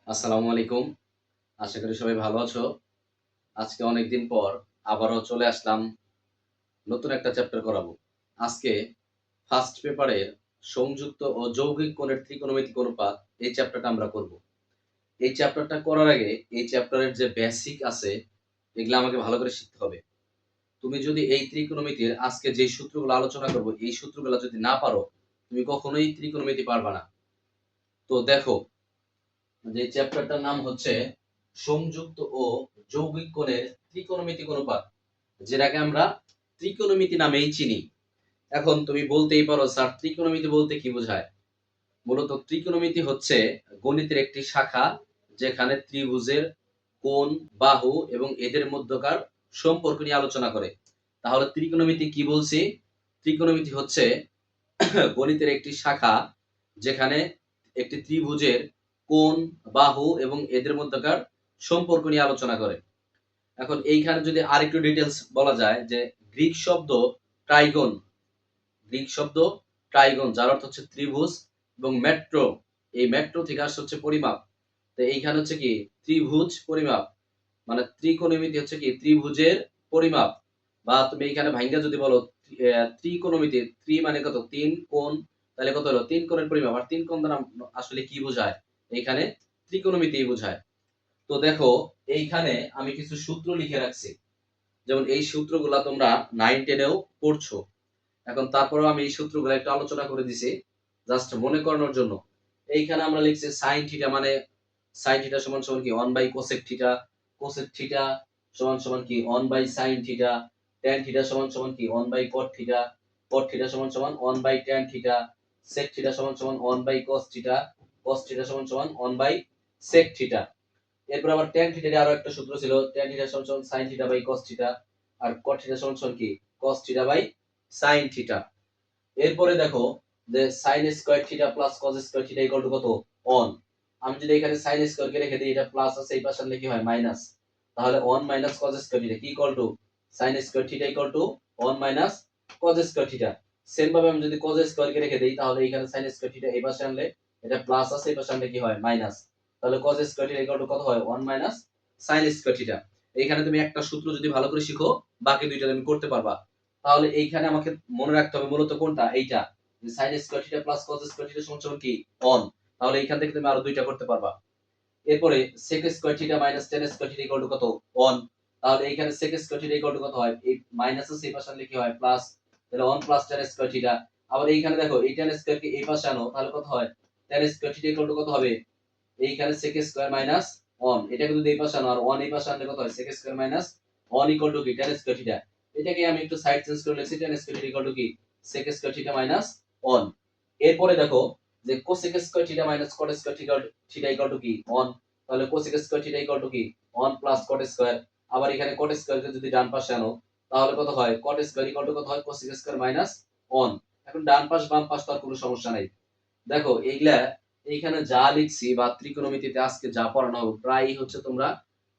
আসসালামু আলাইকুম। আশা করি সবাই ভালো আছো। আজকে অনেকদিন পর আবারও চলে আসলাম নতুন একটা চ্যাপ্টার করাবো। আজকে ফার্স্ট পেপারের সংযুক্ত ও যৌগিক কোণের ত্রিকোণমিতিক অনুপাত এই চ্যাপ্টারটা আমরা করব। এই চ্যাপ্টারটা করার আগে এই চ্যাপ্টারের যে বেসিক আছে এগুলা আমাকে ভালো করে শিখতে হবে। তুমি যদি এই ত্রিকোণমিতির আজকে যে সূত্রগুলো আলোচনা করব এই সূত্রগুলো যদি না পারো তুমি কখনোই ত্রিকোণমিতি পারবা না। তো দেখো যে চ্যাপ্টারটার নাম হচ্ছে সংযুক্ত ও যৌগিক কোণের ত্রিকোণমিতিক অনুপাত, যেটাকে আমরা ত্রিকোণমিতি নামেই চিনি। এখন তুমি বলতেই পারো স্যার ত্রিকোণমিতি বলতে কি বোঝায়? মূলত ত্রিকোণমিতি হচ্ছে গণিতের একটি শাখা যেখানে ত্রিভুজের কোণ, বাহু এবং এদের মধ্যকার সম্পর্ক নিয়ে আলোচনা করে। তাহলে ত্রিকোণমিতি কি বলছি? ত্রিকোণমিতি হচ্ছে গণিতের একটি শাখা যেখানে একটি ত্রিভুজের কোণ, বাহু এবং এদের মধ্যকার সম্পর্ক নিয়ে আলোচনা করে। এখন এইখানে যদি আরেকটু ডিটেলস বলা যায় যে গ্রিক শব্দ ট্রাইগন, গ্রিক শব্দ ট্রাইগন যার অর্থ হচ্ছে ত্রিভুজ, এবং মেট্রো, এই মেট্রো থেকে আসছে হচ্ছে পরিমাপ। তো এইখানে হচ্ছে কি ত্রিভুজ পরিমাপ, মানে ত্রিকোণমিতি হচ্ছে কি ত্রিভুজের পরিমাপ। বা তুমি এইখানে ভাঙ্গা যদি বলো ত্রিকোণমিতি, ত্রি মানে কত? তিন কোণ, তাহলে কত হলো? তিন কোণের পরিমাপ। আর তিন কোণ দ্বারা আসলে কি বোঝায়? এইখানে ত্রিকোণমিতি বোঝায়। তো দেখো এইখানে আমি কিছু সূত্র লিখে রাখছি, যেমন এই সূত্রগুলা তোমরা 9-10-এও পড়ছো। এখন তারপরেও আমি এই সূত্রগুলো একটু আলোচনা করে দিছি জাস্ট মনে করানোর জন্য। এইখানে আমরা লিখছি সাইন থিটা মানে সাইন থিটা সমান সমান কি 1 by cosec theta, cosec theta সমান সমান কি 1 by sine theta, tan theta সমান সমান কি 1 by cot theta, cot theta সমান সমান 1 by tan theta, sec theta সমান সমান 1 by cos theta, cos theta সমান সমান 1 বাই সেক থিটা। এরপর আবার ট্যান থিটার আরো একটা সূত্র ছিল, ট্যান থিটা সমান সমান sine theta by cos theta, আর কট থিটা সমান সমান কি cos theta by sine theta. এরপরে দেখো যে sine square theta plus cos square theta equal to কত? 1। আমি যদি এখানে সাইন স্কয়ার কে রেখে দিই, এটা প্লাস আছে, এই পাশে আনলে কি হয়? মাইনাস। তাহলে 1 মাইনাস কস স্কয়ার থিটা কি equal to sign square theta equal two 1 minus cos square theta. Same ভাবে আমি যদি কস স্কয়ার কে রেখে দেই, তাহলে এখানে সাইন স্কয়ার থিটা এই পাশে আনলে এটা প্লাস আছে, এই পাশে আনলে কি হয়? মাইনাস। তাহলে cos square theta equal to কত হয়? 1 মাইনাস sin স্কয়ার থিটা। এইখানে তুমি একটা সূত্র যদি ভালো করে শিখো বাকি দুইটা তুমি করতে পারবা। তাহলে এইখানে আমাকে মনে রাখতে হবে মূলত কোনটা? এইটা, যে sin square theta plus cos square theta সমান সমান কি 1। তাহলে এইখান থেকে তুমি আরো দুইটা করতে পারবা। এরপরে sec square theta minus tan square theta equal to কত? 1। তাহলে এইখানে sec square theta equal to কত হয়? এই মাইনাস আছে, এই পাশে আনলে কি হয়? প্লাস। তাহলে 1 প্লাস tan স্কয়ার থিটা। আবার এইখানে দেখো এই tan স্কয়ার কে এই পাশে আনো, তাহলে কত হয়? tan square theta equal to কত হবে? এইখানে sec স্কয়ার মাইনাস 1, এটাকে যদি এই পাশে আনো আর 1 এই পাশে আনলে কত হয়? sec square minus 1 equal to কি tan স্কয়ার থিটা। এটাকে আমি একটু সাইড চেঞ্জ করে লিখছি, tan square theta equal to কি sec স্কয়ার থিটা মাইনাস 1। এরপরে দেখো যে cosec square theta minus cot square theta equal to কি 1। তাহলে cosec square theta equal to কি 1 প্লাস cot স্কয়ার। আবার এখানে cot স্কয়ার কে যদি ডান পাশে আনো তাহলে কত হয়? cot স্কয়ার ইকুয়াল টু কত হয়? cosec square minus 1। এখন ডান পাশ বাম পাশ তো আর কোনো সমস্যা নাই। দেখো এইগুলা এইখানে যা লিখছি বা ত্রিকোণমিতিতে আজকে যা পড়ানো হবে প্রায়ই হচ্ছে তোমরা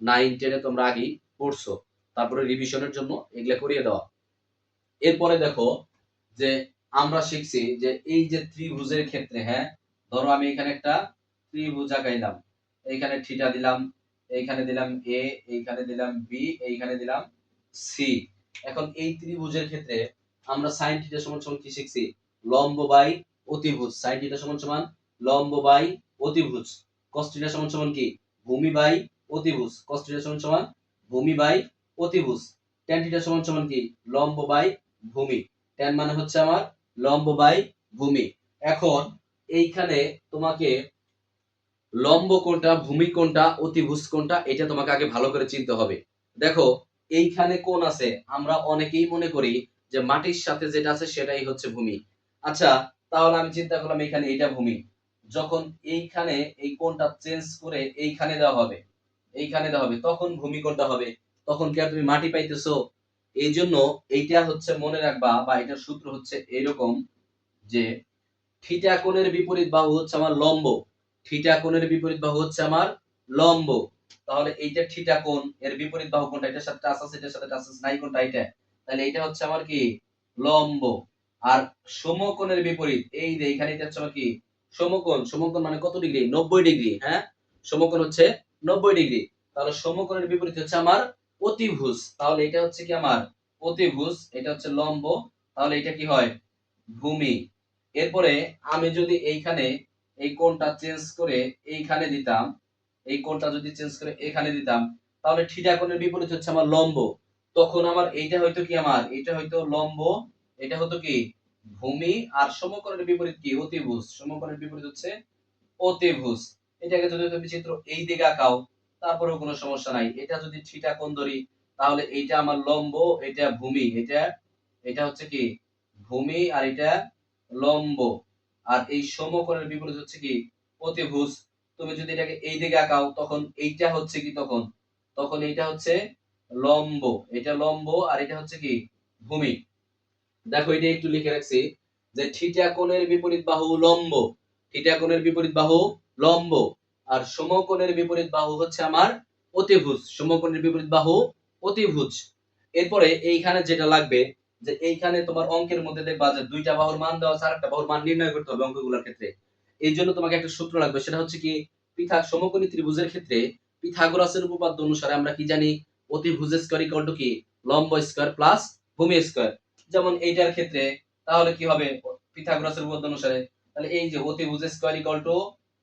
9-10-এ তোমরা আগেই পড়ছো, তারপরে রিভিশনের জন্য এগুলা করিয়ে দেওয়া। এরপরে দেখো যে আমরা শিখছি যে এই যে ত্রিভুজের ক্ষেত্রে, হ্যাঁ ধরো আমি এখানে একটা ত্রিভুজ আঁকাইলাম, এইখানে থিটা দিলাম, এইখানে দিলাম এ, এইখানে দিলাম বি, এইখানে দিলাম সি। এখন এই ত্রিভুজের ক্ষেত্রে আমরা সাইন থিটা সমান সমান কি শিখছি? লম্ব বাই অতিভুজ। সাইন থিটা সমান সমান লম্ব বাই অতিভুজ। কস থিটা সমান সমান কি ভূমি বাই অতিভুজ। কস থিটা সমান সমান ভূমি বাই অতিভুজ। ট্যান থিটা সমান সমান কি লম্ব বাই ভূমি। ট্যান মানে হচ্ছে আমার লম্ব বাই ভূমি। এখন এইখানে তোমাকে লম্ব কোনটা, ভূমি কোনটা, অতিভুজ কোনটা, এটা তোমাকে আগে ভালো করে চিনতে হবে। দেখো এইখানে কোন আছে, আমরা অনেকেই মনে করি যে মাটির সাথে যেটা আছে সেটাই হচ্ছে ভূমি। আচ্ছা, তাহলে আমি চিন্তা করলাম এখানে এটা ভূমি। যখন এইখানে এই কোনটা চেঞ্জ করে এইখানে দেওয়া হবে, এইখানে দেওয়া হবে, তখন ভূমি কোনটা হবে? তখন কি আর তুমি মাটি পাইতেছো? এই জন্য এইটা হচ্ছে মনে রাখবা, বা এটার সূত্র হচ্ছে এরকম যে থিটা কোণের বিপরীত বাহু হচ্ছে আমার লম্ব। থিটা কোণের বিপরীত বাহু হচ্ছে আমার লম্ব। তাহলে এইটা থিটা কোণ, এর বিপরীত বাহু কোনটা? এটার সাথে টাচ আছে, এটার সাথে টাচ আছে, নাই কোনটা? এটা। তাহলে এটা হচ্ছে আমার কি লম্ব। আর সমকোণের বিপরীত এই যে এখানে এটা হচ্ছে আমার কি সমকোণ। সমকোণ মানে কত ডিগ্রি? 90 ডিগ্রি। হ্যাঁ, সমকোণ হচ্ছে 90°। তাহলে সমকোণের বিপরীত হচ্ছে আমার অতিভুজ। তাহলে এটা হচ্ছে কি আমার অতিভুজ, এটা হচ্ছে লম্ব, তাহলে এটা কি হয় ভূমি। এরপরে আমি যদি এইখানে এই কোণটা চেঞ্জ করে এইখানে দিতাম, এই কোণটা যদি চেঞ্জ করে এখানে দিতাম, তাহলে থিটা কোণের বিপরীত হচ্ছে আমার লম্ব। তখন আমার এইটা হয়তো কি আমার এটা হয়তো লম্ব, এটা হতো কি ভূমি, আর সমকোণের বিপরীত কি অতিভুজ। সমকোণের বিপরীত হচ্ছে অতিভুজ। এটাকে যদি তুমি চিত্র এই দিকে আঁকাও তারপরেও কোনো সমস্যা নাই। এটা যদি থিটা কোণ ধরি তাহলে এইটা আমার লম্ব, এটা ভূমি, এটা এটা হচ্ছে কি ভূমি, আর এটা লম্ব। আর এই সমকোণের বিপরীত হচ্ছে কি অতিভুজ। তুমি যদি এটাকে এই দিকে আঁকাও তখন এইটা হচ্ছে কি তখন তখন এইটা হচ্ছে লম্ব, এটা লম্ব, আর এটা হচ্ছে কি ভূমি। দেখো এটা একটু লিখে রাখছি যে থিটা কোণের বিপরীত বাহু লম্ব, থিটা কোণের বিপরীত বাহু লম্ব, আর সমকোণের বিপরীত বাহু হচ্ছে আমার অতিভুজ। সমকোণের বিপরীত বাহু অতিভুজ। এরপরে এইখানে যেটা লাগবে যে এইখানে তোমার অঙ্কের মধ্যে দেখবা যে দুইটা বাহুর মান দেওয়া আছে, আরেকটা বাহুর মান নির্ণয় করতে হবে অঙ্কগুলোর ক্ষেত্রে। এই জন্য তোমাকে একটা সূত্র লাগবে, সেটা হচ্ছে কি সমকোণী ত্রিভুজের ক্ষেত্রে পিথাগোরাসের উপপাদ্য অনুসারে আমরা কি জানি অতিভুজ স্কয়ার ইকুয়াল টু কি লম্ব স্কয়ার প্লাস ভূমি স্কয়ার। যেমন এইটার ক্ষেত্রে তাহলে কি হবে পিথাগোরাসের উপপাদ্য অনুসারে, তাহলে এই যে অতিভুজ স্কয়ার ইকুয়াল টু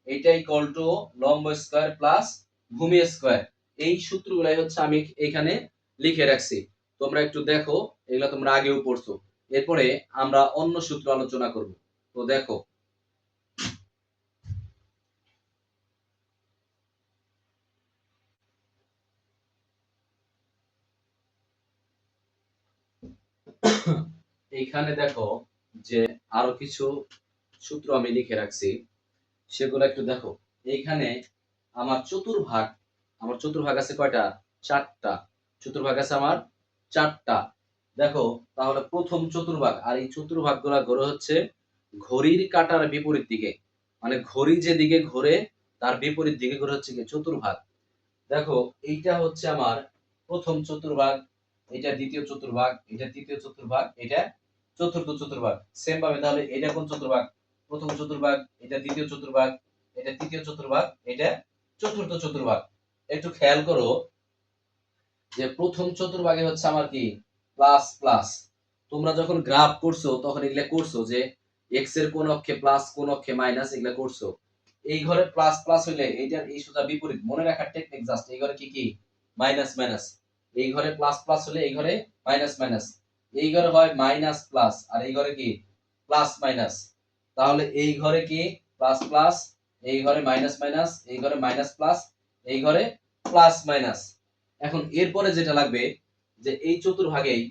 এইটা ইকুয়াল টু লম্ব স্কয়ার প্লাস ভূমি স্কয়ার। এই সূত্রগুলাই হচ্ছে আমি এখানে লিখে রাখছি, তোমরা একটু দেখো, এগুলা তোমরা আগেও পড়ছো। এরপরে আমরা অন্য সূত্র আলোচনা করব। তো দেখো এইখানে দেখো যে আরো কিছু সূত্র আমি লিখে রাখছি, সেগুলো একটু দেখো। এইখানে আমার চতুর্ভাগ, আমার চতুর্ভাগ আছে কয়টা চারটা, চতুর্ভাগ আছে আমার চারটা। দেখো তাহলে প্রথম চতুর্ভাগ, আর এই চতুর্ভাগ গুলা ঘোরে হচ্ছে ঘড়ির কাঁটার বিপরীত দিকে, মানে ঘড়ি যে দিকে ঘোরে তার বিপরীত দিকে ঘোরে হচ্ছে কি চতুর্ভাগ। দেখো এইটা হচ্ছে আমার প্রথম চতুর্ভাগ, এটা দ্বিতীয় চতুর্ভাগ, এটা তৃতীয় চতুর্ভাগ, এটা চতুর্থ চতুর্ভাগ। সেম ভাবে তাহলে এটা কোন চতুর্ভাগ প্রথম চতুর্ভাগ, এটা দ্বিতীয় চতুর্ভাগ, এটা তৃতীয় চতুর্ভাগ, এটা চতুর্থ চতুর্ভাগ। একটু খেয়াল করো যে প্রথম চতুর্ভাগে হচ্ছে আমার কি প্লাস প্লাস। তোমরা যখন গ্রাফ করছো তখন এগুলা করছো যে এক্স এর কোন অক্ষে প্লাস কোন অক্ষে মাইনাস, এগুলা করছো। এই ঘরে প্লাস প্লাস হইলে এইটার এই সোজা বিপরীত মনে রাখার টেকনিক জাস্ট, এই ঘরে কি কি মাইনাস মাইনাস, এই ঘরে প্লাস প্লাস হলে এই ঘরে মাইনাস মাইনাস, এই ঘরে হয় মাইনাস প্লাস, আর এই ঘরে কি প্লাস মাইনাস। তাহলে এই ঘরে কি প্লাস প্লাস, এই ঘরে মাইনাস মাইনাস, এই ঘরে মাইনাস প্লাস, এই ঘরে প্লাস মাইনাস। এখন এরপরে যেটা লাগবে যে এই চতুর্ভাগেই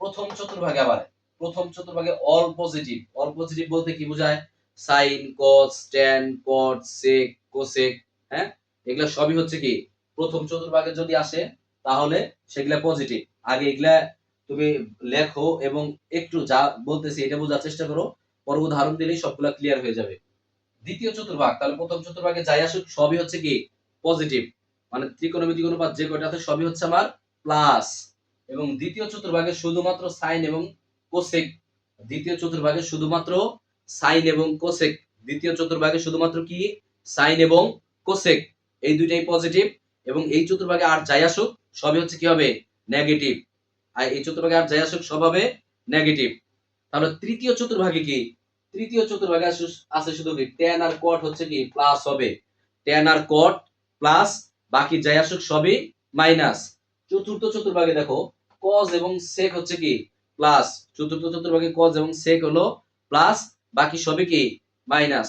প্রথম চতুর্ভাগে আবার প্রথম চতুর্ভাগে অল পজিটিভ। অল পজিটিভ বলতে কি বোঝায় sine cos tan cot sec cosec, হ্যাঁ এগুলা সবই হচ্ছে কি প্রথম চতুর্ভাগে যদি আসে তাহলে সেগুলা পজিটিভ। আগে এগুলা তুমি লেখো এবং একটু যা বলতেছি এটা বোঝার চেষ্টা করো, পরে উদাহরণ দিলেই সবগুলা ক্লিয়ার হয়ে যাবে। দ্বিতীয় চতুর্ভাগ, তাহলে প্রথম চতুর্ভাগে যাই আসুক সবই হচ্ছে কি পজিটিভ, মানে ত্রিকোণমিতিক অনুপাত যে কয়টা আছে সবই হচ্ছে আমার প্লাস। এবং দ্বিতীয় চতুর্ভাগে শুধুমাত্র সাইন এবং কোসেক, দ্বিতীয় চতুর্ভাগে শুধুমাত্র সাইন এবং কোসেক, দ্বিতীয় চতুর্ভাগে শুধুমাত্র কি সাইন এবং কোসেক, এই দুইটাই পজিটিভ। এবং এই চতুর্ভাগে আর যাই আসুক সবই হচ্ছে কি হবে নেগেটিভ, আর এই চতুর্ভাগে আর যাই আসুক সব হবে নেগেটিভ। তাহলে তৃতীয় চতুর্ভাগে কি তৃতীয় চতুর্ভাগে আছে শুধু কি tan আর cot হচ্ছে কি প্লাস হবে, tan আর cot প্লাস, বাকি যাই আসুক সবই মাইনাস। চতুর্থ চতুর্ভাগে দেখো cos এবং sec হচ্ছে কি প্লাস, চতুর্থ চতুর্ভাগে cos এবং sec হলো প্লাস, বাকি সবই কি মাইনাস।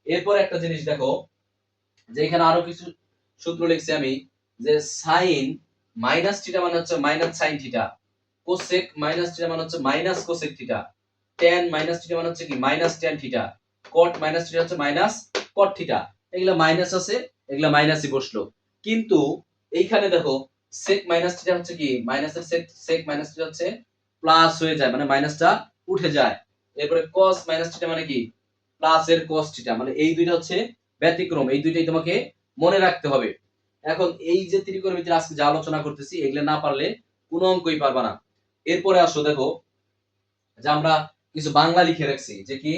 এরপর একটা জিনিস দেখো যে এখানে আরো কিছু সূত্র লিখছি আমি, যে sin মাইনাস থিটা মানে হচ্ছে minus sin theta, cosec minus theta মানে হচ্ছে minus cosec theta, tan minus theta মানে হচ্ছে কি minus tan theta, cot minus theta হচ্ছে মাইনাস cot থিটা। এগুলা মাইনাস আছে, এগুলা মাইনাসই বসলো। কিন্তু এইখানে দেখো sec মাইনাস থিটা হচ্ছে কি মাইনাসের sec মাইনাস থিটা হচ্ছে প্লাস হয়ে যায়, মানে মাইনাসটা উঠে যায়। এরপরে cos মাইনাস থিটা মানে কি প্লাস এর cos থিটা, মানে এই দুইটা হচ্ছে ব্যতিক্রম, এই দুইটাই তোমাকে মনে রাখতে হবে। এখন এই যে ত্রিকোণমিতির আজকে যা আলোচনা করতেছি এগুলা না পারলে কোনো অঙ্কই পারবা না। এরপরে আসো দেখো যে আমরা কিছু বাংলা লিখে রাখছি যে কি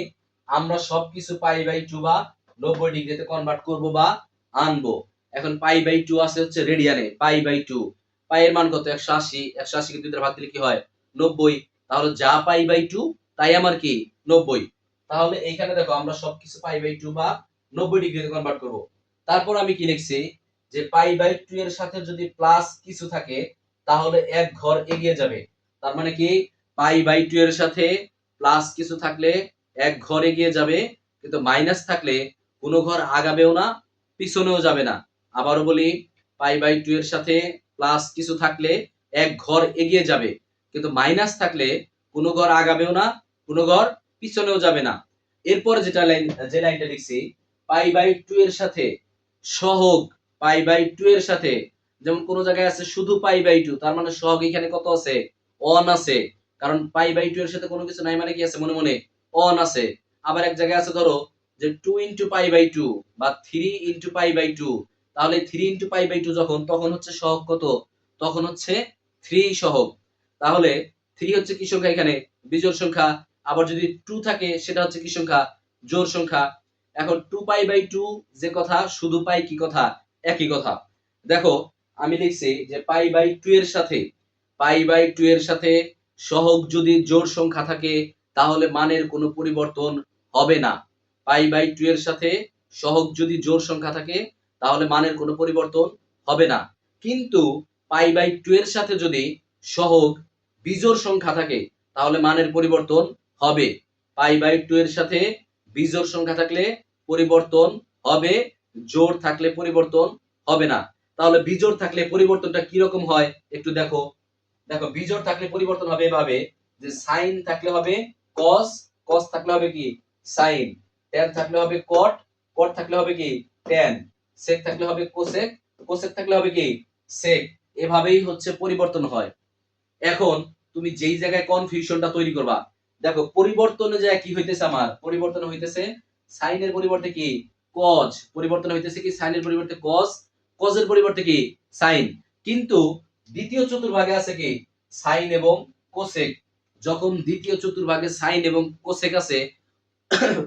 আমরা সবকিছু পাই বাই টু বা 90 ডিগ্রিতে কনভার্ট করব বা আনবো। এখন পাই বাই 2 আছে হচ্ছে রেডিয়ানে, পাই বাই 2, পাই এর মান কত 180, 180 কে 2 দ্বারা ভাগ দিলে কি হয় 90, তাহলে যা পাই বাই 2 তাই আমার কি 90। তাহলে এইখানে দেখো আমরা সবকিছু পাই বাই 2 বা 90 ডিগ্রিতে কনভার্ট করব। তারপর আমি কি লিখছি যে পাই বাই 2 এর সাথে যদি প্লাস কিছু থাকে তাহলে এক ঘর এগিয়ে যাবে। তার মানে কি পাই বাই 2 এর সাথে প্লাস কিছু থাকলে এক ঘর এগিয়ে যাবে, কিন্তু মাইনাস থাকলে কোনো ঘর আগাবেও না পিছনেও যাবে না। আবারও বলি, পাই বাই 2 এর সাথে প্লাস কিছু থাকলে এক ঘর এগিয়ে যাবে, কিন্তু মাইনাস থাকলে কোনো ঘর আগাবেও না কোনো ঘর পিছনেও যাবে না। এরপর যে লাইনটা লিখছি, পাই বাই 2 এর সাথে সহগ পাই বাই 2 এর সাথে, যেমন কোন জায়গায় আছে শুধু পাই বাই 2, তার মানে সহগ এখানে কত আছে 1 আছে, কারণ পাই বাই 2 এর সাথে কোনো কিছু নাই মানে কি আছে মনে মনে 1 আছে। আবার এক জায়গায় আছে ধরো যে 2 ইনটু পাই বাই 2 বা 3 ইনটু পাই বাই 2, তাহলে 3 ইনটু পাই বাই 2 যখন তখন হচ্ছে সহগ কত, তখন হচ্ছে 3 সহগ। তাহলে 3 হচ্ছে কি সংখ্যা এখানে বিজোড় সংখ্যা, আবার যদি 2 থাকে সেটা হচ্ছে কি সংখ্যা জোড় সংখ্যা। এখন 2 পাই বাই 2 যে কথা শুধু পাই কি কথা একই কথা। দেখো আমি লিখছি যে পাই বাই 2 এর সাথে পাই বাই 2 এর সাথে সহগ যদি জোড় সংখ্যা থাকে তাহলে মানের কোনো পরিবর্তন হবে না। পাই বাই 2 এর সাথে সহগ যদি জোড় সংখ্যা থাকে তাহলে মানের কোনো পরিবর্তন হবে না। কিন্তু পাই বাই 2 এর সাথে যদি সহগ বিজোড় সংখ্যা থাকে তাহলে মানের পরিবর্তন হবে। পাই বাই 2 এর সাথে বিজোড় সংখ্যা থাকলে পরিবর্তন হবে, জোড় থাকলে পরিবর্তন হবে না। তাহলে বিজোড় থাকলে পরিবর্তনটা কি রকম হয় একটু দেখো। দেখো বিজোড় থাকলে পরিবর্তন হবে এভাবে যে সাইন থাকলে হবে কস, কস থাকলে হবে কি সাইন, ট্যান থাকলে হবে কট, কট থাকলে হবে কি ট্যান, সেক থাকলে হবে কোসেক, কোসেক থাকলে হবে কি সেক। এভাবেই হচ্ছে পরিবর্তন হয়। এখন তুমি যেই জায়গায় কনফিউশনটা তৈরি করবা, দেখো পরিবর্তনে যে কি হইতেছে আমার পরিবর্তন হইতেছে সাইনের পরিবর্তে কি কজ, পরিবর্তন হইতেছে কি সাইনের পরিবর্তে কজ, কজের পরিবর্তে কি সাইন। কিন্তু দ্বিতীয় চতুর্ভাগে আছে কি সাইন এবং কোসেক। যখন দ্বিতীয় চতুর্ভাগে সাইন এবং কোসেক আছে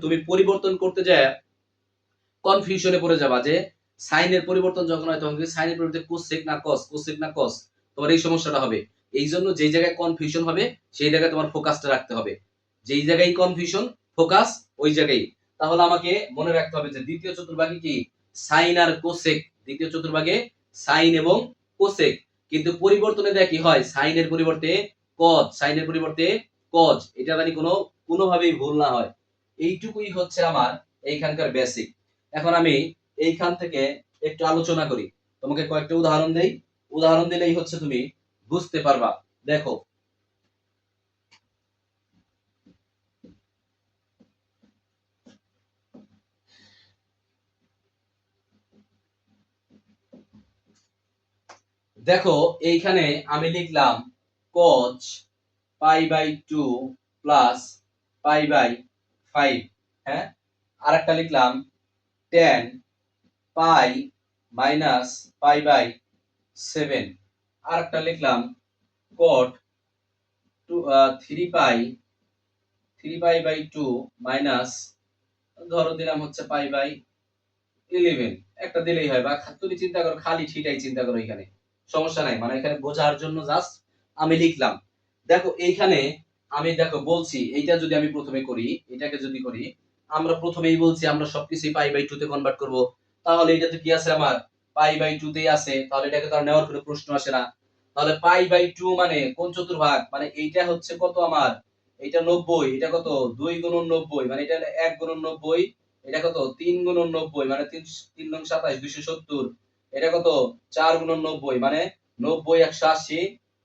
তুমি পরিবর্তন করতে যায় কনফিউশনে পড়ে যাবা যে সাইনের পরিবর্তন যখন হয় তখন কি সাইনের পরিবর্তে কোসেক না কস, কোসেক না কস, তোমার এই সমস্যাটা হবে। এই জন্য যেই জায়গায় কনফিউশন হবে সেই জায়গায় তোমার ফোকাসটা রাখতে হবে, যেই জায়গায় কনফিউশন ফোকাস ওই জায়গায়। তাহলে আমাকে মনে রাখতে হবে যে দ্বিতীয় চতুর্ভাগে কি সাইন আর কোসেক, দ্বিতীয় চতুর্ভাগে সাইন এবং কোসেক, কিন্তু পরিবর্তনে দেখ কি হয় সাইনের পরিবর্তে কজ, সাইনের পরিবর্তে কজ, এটা জানি কোনোভাবেই ভুল না হয়। এইটুকুই হচ্ছে আমার এইখানকার বেসিক। এখন আমি এইখান থেকে একটু আলোচনা করি, তোমাকে কয়েকটা উদাহরণ দেই, উদাহরণ দিলেই হচ্ছে তুমি বুঝতে পারবা। দেখো দেখো এইখানে আমি লিখলাম cos pi by 2 plus pi by 5, হ্যাঁ, আর একটা লিখলাম tan pi minus pi by 7, আর একটা লিখলাম cot 3 পাই বাই 2 মাইনাস ধরো দিলাম হচ্ছে পাই বাই 11, একটা দিলেই হয়, বা তুমি চিন্তা করো খালি সেটাই চিন্তা করো, এখানে সমস্যা নাই, মানে এখানে বোঝার জন্য জাস্ট আমি লিখলাম। দেখো এইখানে আমি দেখো বলছি এইটা যদি আমি প্রথমে করি, এটাকে যদি করি আমরা প্রথমেই বলছি আমরা সবকিছুই পাই বাই 2 তে কনভার্ট করব, তাহলে এটা তো কি আছে আমার পাই বাই 2 তেই আছে, তাহলে এটাকে তো আর নেওয়ার কোনো প্রশ্ন আসে না। তাহলে পাই বাই 2 মানে কোন চতুর্ভাগ, মানে এইটা হচ্ছে কত আমার এটা 90, এটা কত 2 গুণন 90 মানে এটা হলো 1 গুণন 90, এটা কত 3 গুণন 90 মানে 3 3 নং 27 270, এটা কত 4 গুণন 90 মানে 90 180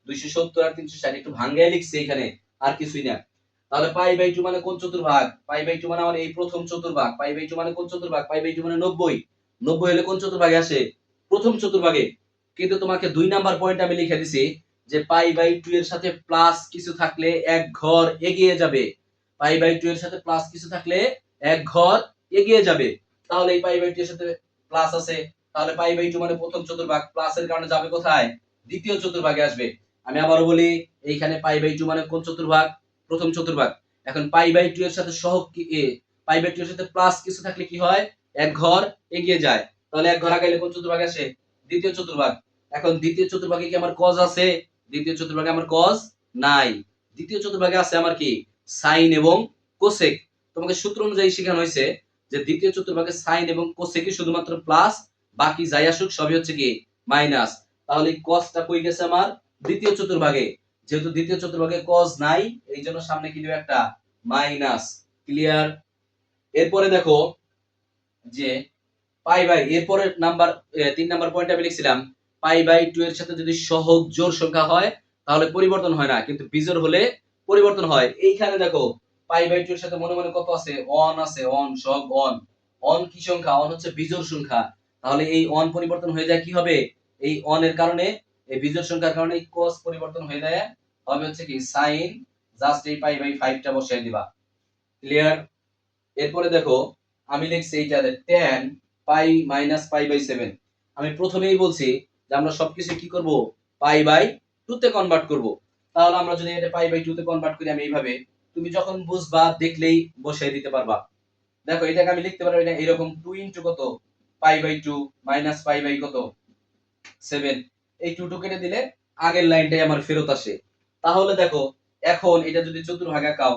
270 আর 360, একটু ভাঙ্গায় লিখছি এখানে আর কিছুই না। তাহলে পাই বাই 2 মানে কোন চতুর্ভাগ, পাই বাই 2 মানে আমার এই প্রথম চতুর্ভাগ, পাই বাই 2 মানে কোন চতুর্ভাগ, পাই বাই 2 মানে 90, 90 হলে কোন চতুর্ভাগে আসে প্রথম চতুর্ভাগে। কিন্তু তোমাকে 2 নাম্বার পয়েন্ট আমি লিখে দিছি যে পাই বাই 2 এর সাথে প্লাস কিছু থাকলে এক ঘর এগিয়ে যাবে, পাই বাই 2 এর সাথে প্লাস কিছু থাকলে এক ঘর এগিয়ে যাবে। তাহলে এই পাই বাই 2 এর সাথে প্লাস আছে, তাহলে পাই বাই 2 মানে প্রথম চতুর্ভাগ, প্লাসের কারণে যাবে কোথায় দ্বিতীয় চতুর্ভাগে আসবে। আমি আবারও বলি এইখানে পাই বাই 2 মানে কোন চতুর্ভাগ প্রথম চতুর্ভাগ। এখন পাই বাই 2 এর সাথে সহগ কি পাই বাই 2 এর সাথে প্লাস কিছু থাকলে কি হয় এক ঘর এগিয়ে যায়, তাহলে এক ঘর আগাইলে কোন চতুর্ভাগ আসে? দ্বিতীয় চতুর্ভাগ। এখন দ্বিতীয় চতুর্ভাগে কি আমার cos আছে? দ্বিতীয় চতুর্ভাগে আমার cos নাই। দ্বিতীয় চতুর্ভাগে আছে আমার কি? sin এবং cosec। তোমাকে সূত্র অনুযায়ী শেখানো হয়েছে যে দ্বিতীয় চতুর্ভাগে sin এবং cosec ই শুধুমাত্র প্লাস, বাকি যাই আসুক সবই হচ্ছে কি মাইনাস। তাহলে cos টা কই গেছে আমার? দ্বিতীয় চতুর্ভাগে। যেহেতু দ্বিতীয় চতুর্ভাগে cos নাই, এই জন্য সামনে কি দিব একটা মাইনাস। ক্লিয়ার? এরপরে দেখো যে পাই বাই, এরপরে নাম্বার 3 নাম্বার পয়েন্টে আমি লিখছিলাম পাই বাই 2 এর সাথে যদি সহগ জোড় সংখ্যা হয় তাহলে পরিবর্তন হয় না, কিন্তু বিজোড় হলে পরিবর্তন হয়। এইখানে দেখো পাই বাই 2 এর সাথে মনে মনে কত আছে? অন আছে, অন সহগ অন। অন কি সংখ্যা? অন হচ্ছে বিজোড় সংখ্যা। তাহলে এই অন পরিবর্তন হয়ে যায় কি হবে? এই অন এর কারণে, এই বিজোড় সংখ্যার কারণে এই cos পরিবর্তন হয়ে যায় হবে হচ্ছে কি sin। জাস্ট এই পাই বাই 5 টা বসাই দিবা। ক্লিয়ার? এরপরে দেখো আমি লিখছি এইটাতে tan pi minus pi by 7। আমি প্রথমেই বলছি যে আমরা সবকিছু কি করব? পাই বাই 2 তে কনভার্ট করব। তাহলে আমরা যদি এটা পাই বাই 2 তে কনভার্ট করি আমি এইভাবে, তুমি যখন বুঝবা দেখলেই বসাই দিতে পারবা। দেখো এটাকে আমি লিখতে পারবো এটা এরকম 2 ইনটু কত? Pi by 2 minus pi by কত? 7। এই 2 টু কেটে দিলে আগের লাইনটাই আমার ফেরত আসে। তাহলে দেখো এখন এটা যদি চতুর্ভাগে আঁকাও,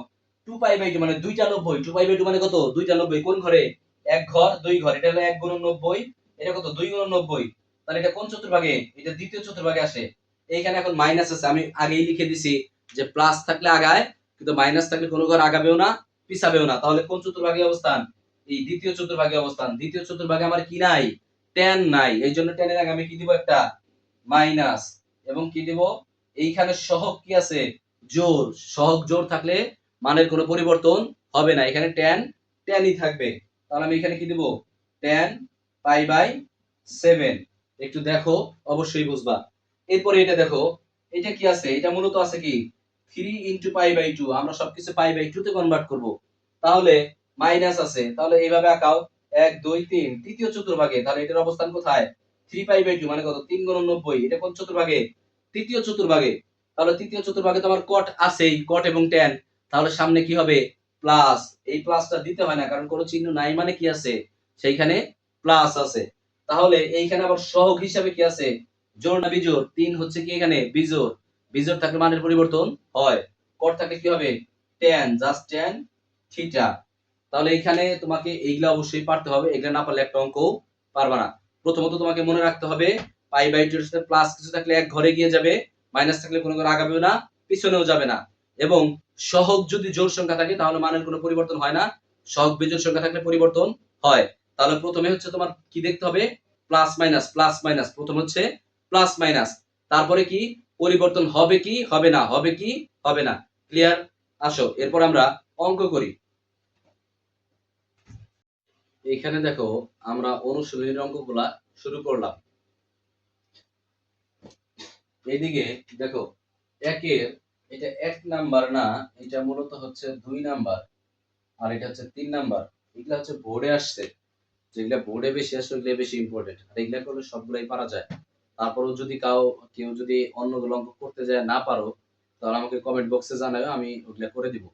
2 পাই বাই 2 মানে 2টা 90। 2 পাই বাই 2 মানে কত? 2টা 90। কোন ঘরে? এক ঘর, দুই ঘর। এটা হলো 1 গুণন 90, এটা কত? 2 গুণন 90। তাহলে এটা কোন চতুর্ভাগে? এটা দ্বিতীয় চতুর্ভাগে আসে। এইখানে এখন মাইনাস আছে, আমি আগেই লিখে দিছি যে প্লাস থাকলে আগায়, কিন্তু মাইনাস থাকলে কোনো ঘর আগাবেও না, পিছাবেও না। তাহলে কোন চতুর্ভাগে অবস্থান? এই দ্বিতীয় চতুর্ভাগে অবস্থান। দ্বিতীয় চতুর্ভাগে আমার কি নাই? tan নাই। এইজন্য tan এর আগে আমি কি দিব? একটা মাইনাস। এবং কি দিব? এইখানে সহগ কি আছে? জোড়। সহগ জোড় থাকলে মানের কোনো পরিবর্তন হবে না। এখানে tan ই থাকবে। তাহলে আমি এখানে কি দিব? tan pi by 7। একটু দেখো, অবশ্যই বুঝবা। এরপরে এটা দেখো, এটা কি আছে? এটা মূলত আছে কি 3 ইনটু পাই বাই 2। আমরা সবকিছু পাই বাই 2 তে কনভার্ট করব। তাহলে মাইনাস আছে। তাহলে এইভাবে আঁকাও 1 2 3 তৃতীয় চতুর্ভাগে। তাহলে এটার অবস্থান কোথায়? 3 পাই বাই 2 মানে কত? 3 গুণন 90। এটা কোন চতুর্ভাগে? তৃতীয় চতুর্ভাগে। তাহলে তৃতীয় চতুর্ভাগে তো আমার cot আছেই, cot এবং tan। তাহলে সামনে কি হবে? প্লাস। এই প্লাসটা দিতে হয় না, কারণ কোনো চিহ্ন নাই মানে কি আছে? সেইখানে প্লাস আছে। তাহলে এইখানে আবার সহগ হিসাবে কি আছে? জোড় না বিজোড়? 3 হচ্ছে কি এখানে বিজোড়। বিজোড় থাকলে মানের পরিবর্তন হয়। cot থাকলে কি হবে? tan, just tan theta. তাহলে এখানে তোমাকে এইগুলা অবশ্যই পারতে হবে। এগুলা না পারলে একটা অঙ্কও পারবা না। প্রথমত তোমাকে মনে রাখতে হবে পাই বাই 2 এর সাথে প্লাস কিছু থাকলে এক ঘরে গিয়ে যাবে, মাইনাস থাকলে কোনো ঘরে আগাবেও না, পিছনেও যাবে না। এবং সহগ যদি জোড় সংখ্যা থাকে তাহলে মানের কোনো পরিবর্তন হয় না। সহগ বিজোড় সংখ্যা থাকলে পরিবর্তন হয়। তাহলে প্রথমে হচ্ছে তোমার কি দেখতে হবে? Plus minus, plus minus. প্রথম হচ্ছে প্লাস মাইনাস। তারপরে কি পরিবর্তন হবে কি হবে না, হবে কি হবে না। ক্লিয়ার? আসো এরপর আমরা অঙ্ক করি। এখানে দেখো আমরা অনুশীলনীর অঙ্কগুলা শুরু করলাম। এইদিকে দেখো একের, এটা 1 নাম্বার না, এটা মূলত হচ্ছে 2 নাম্বার, আর এটা হচ্ছে 3 নাম্বার। এগুলা হচ্ছে বোর্ডে আসছে। যেগুলা বোর্ডে বেশি আসছে ওগুলা বেশি ইম্পর্টেন্ট, আর এগুলা করলে সবগুলাই পারা যায়। তারপরেও যদি কেউ যদি অন্যগুলো অঙ্ক করতে যায় না পারো, তাহলে আমাকে কমেন্ট বক্সে জানাবে, আমি ওগুলা করে দিব।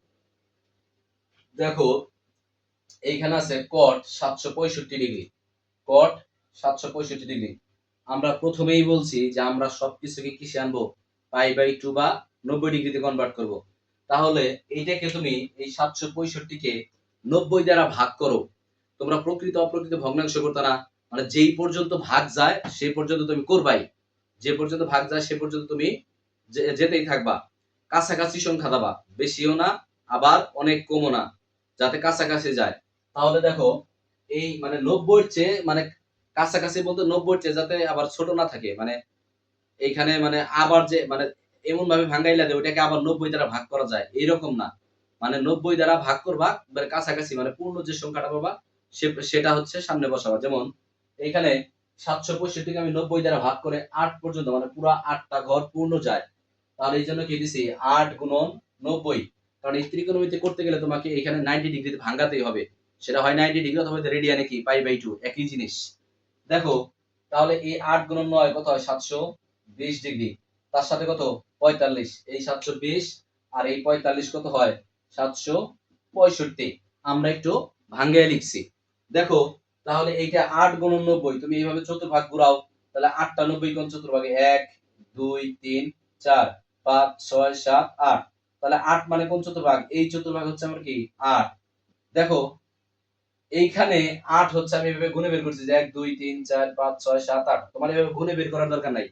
দেখো এইখানে আছে cot 765 ডিগ্রি। cot 765 degree. আমরা প্রথমেই বলছি যে আমরা সবকিছুকে কিসে আনবো? পাই বাই 2 বা 90 ডিগ্রিতে কনভার্ট করব। তাহলে এইটাকে তুমি এই 765 কে 90 দ্বারা ভাগ করো। তোমরা প্রকৃত অপ্রকৃত ভগ্নাংশ করতে না, মানে যেই পর্যন্ত ভাগ যায় সেই পর্যন্ত তুমি করবাই। যে পর্যন্ত ভাগ যায় সে পর্যন্ত তুমি যেতেই থাকবা। কাছাকাছি সংখ্যা দাবা, বেশিও না আবার অনেক কমও না, যাতে কাছাকাছি যায়। তাহলে দেখো এই মানে 90 এর চেয়ে মানে কাছাকাছি বলতে 90 এর চেয়ে যাতে আবার ছোট না থাকে, মানে এইখানে মানে আবার যে মানে এমন ভাবে ভাঙাইলা যে ওটাকে আবার 90 দ্বারা ভাগ করা যায় এরকম না। মানে 90 দ্বারা ভাগ করবা, মানে কাছাকাছি, মানে পূর্ণ যে সংখ্যাটা পাবা সেটা হচ্ছে সামনে বসাবা। যেমন এইখানে 765 কে আমি 90 দ্বারা ভাগ করে 8 পর্যন্ত, মানে পুরো 8টা ঘর পূর্ণ যায়। তাহলে এই জন্য কি দিছি 8 গুণন 90। কারণ এই ত্রিকোণমিতি করতে গেলে তোমাকে এখানে 90 ডিগ্রিতে ভাঙাতেই হবে। সেটা হয় 90 ডিগ্রি অথবা রেডিয়ানে কি পাই বাই 2 একই জিনিস। দেখো তাহলে এই 8 গুণন 9 কত হয়? 720 ডিগ্রি। তার সাথে কত? 45। এই 720 আর এই 45 কত হয়? 765। আমরা একটু ভাঙ্গায় লিখছি। দেখো তাহলে এইটা 8 গুণন 90, তুমি এইভাবে চতুর্ভাগ ঘুরাও, তাহলে 8টা 90 কোণ চতুর্ভাগে 1 2 3 4 5 6 7 8, তাহলে 8 মানে কোন চতুর্ভাগ? এই চতুর্ভাগ হচ্ছে আমার কি 8। দেখো এইখানে 8 হচ্ছে আমি এভাবে গুণে বের করছি যে 1 2 3 4 5 6 7 8, তোমার এভাবে গুণে বের করার দরকার নাই।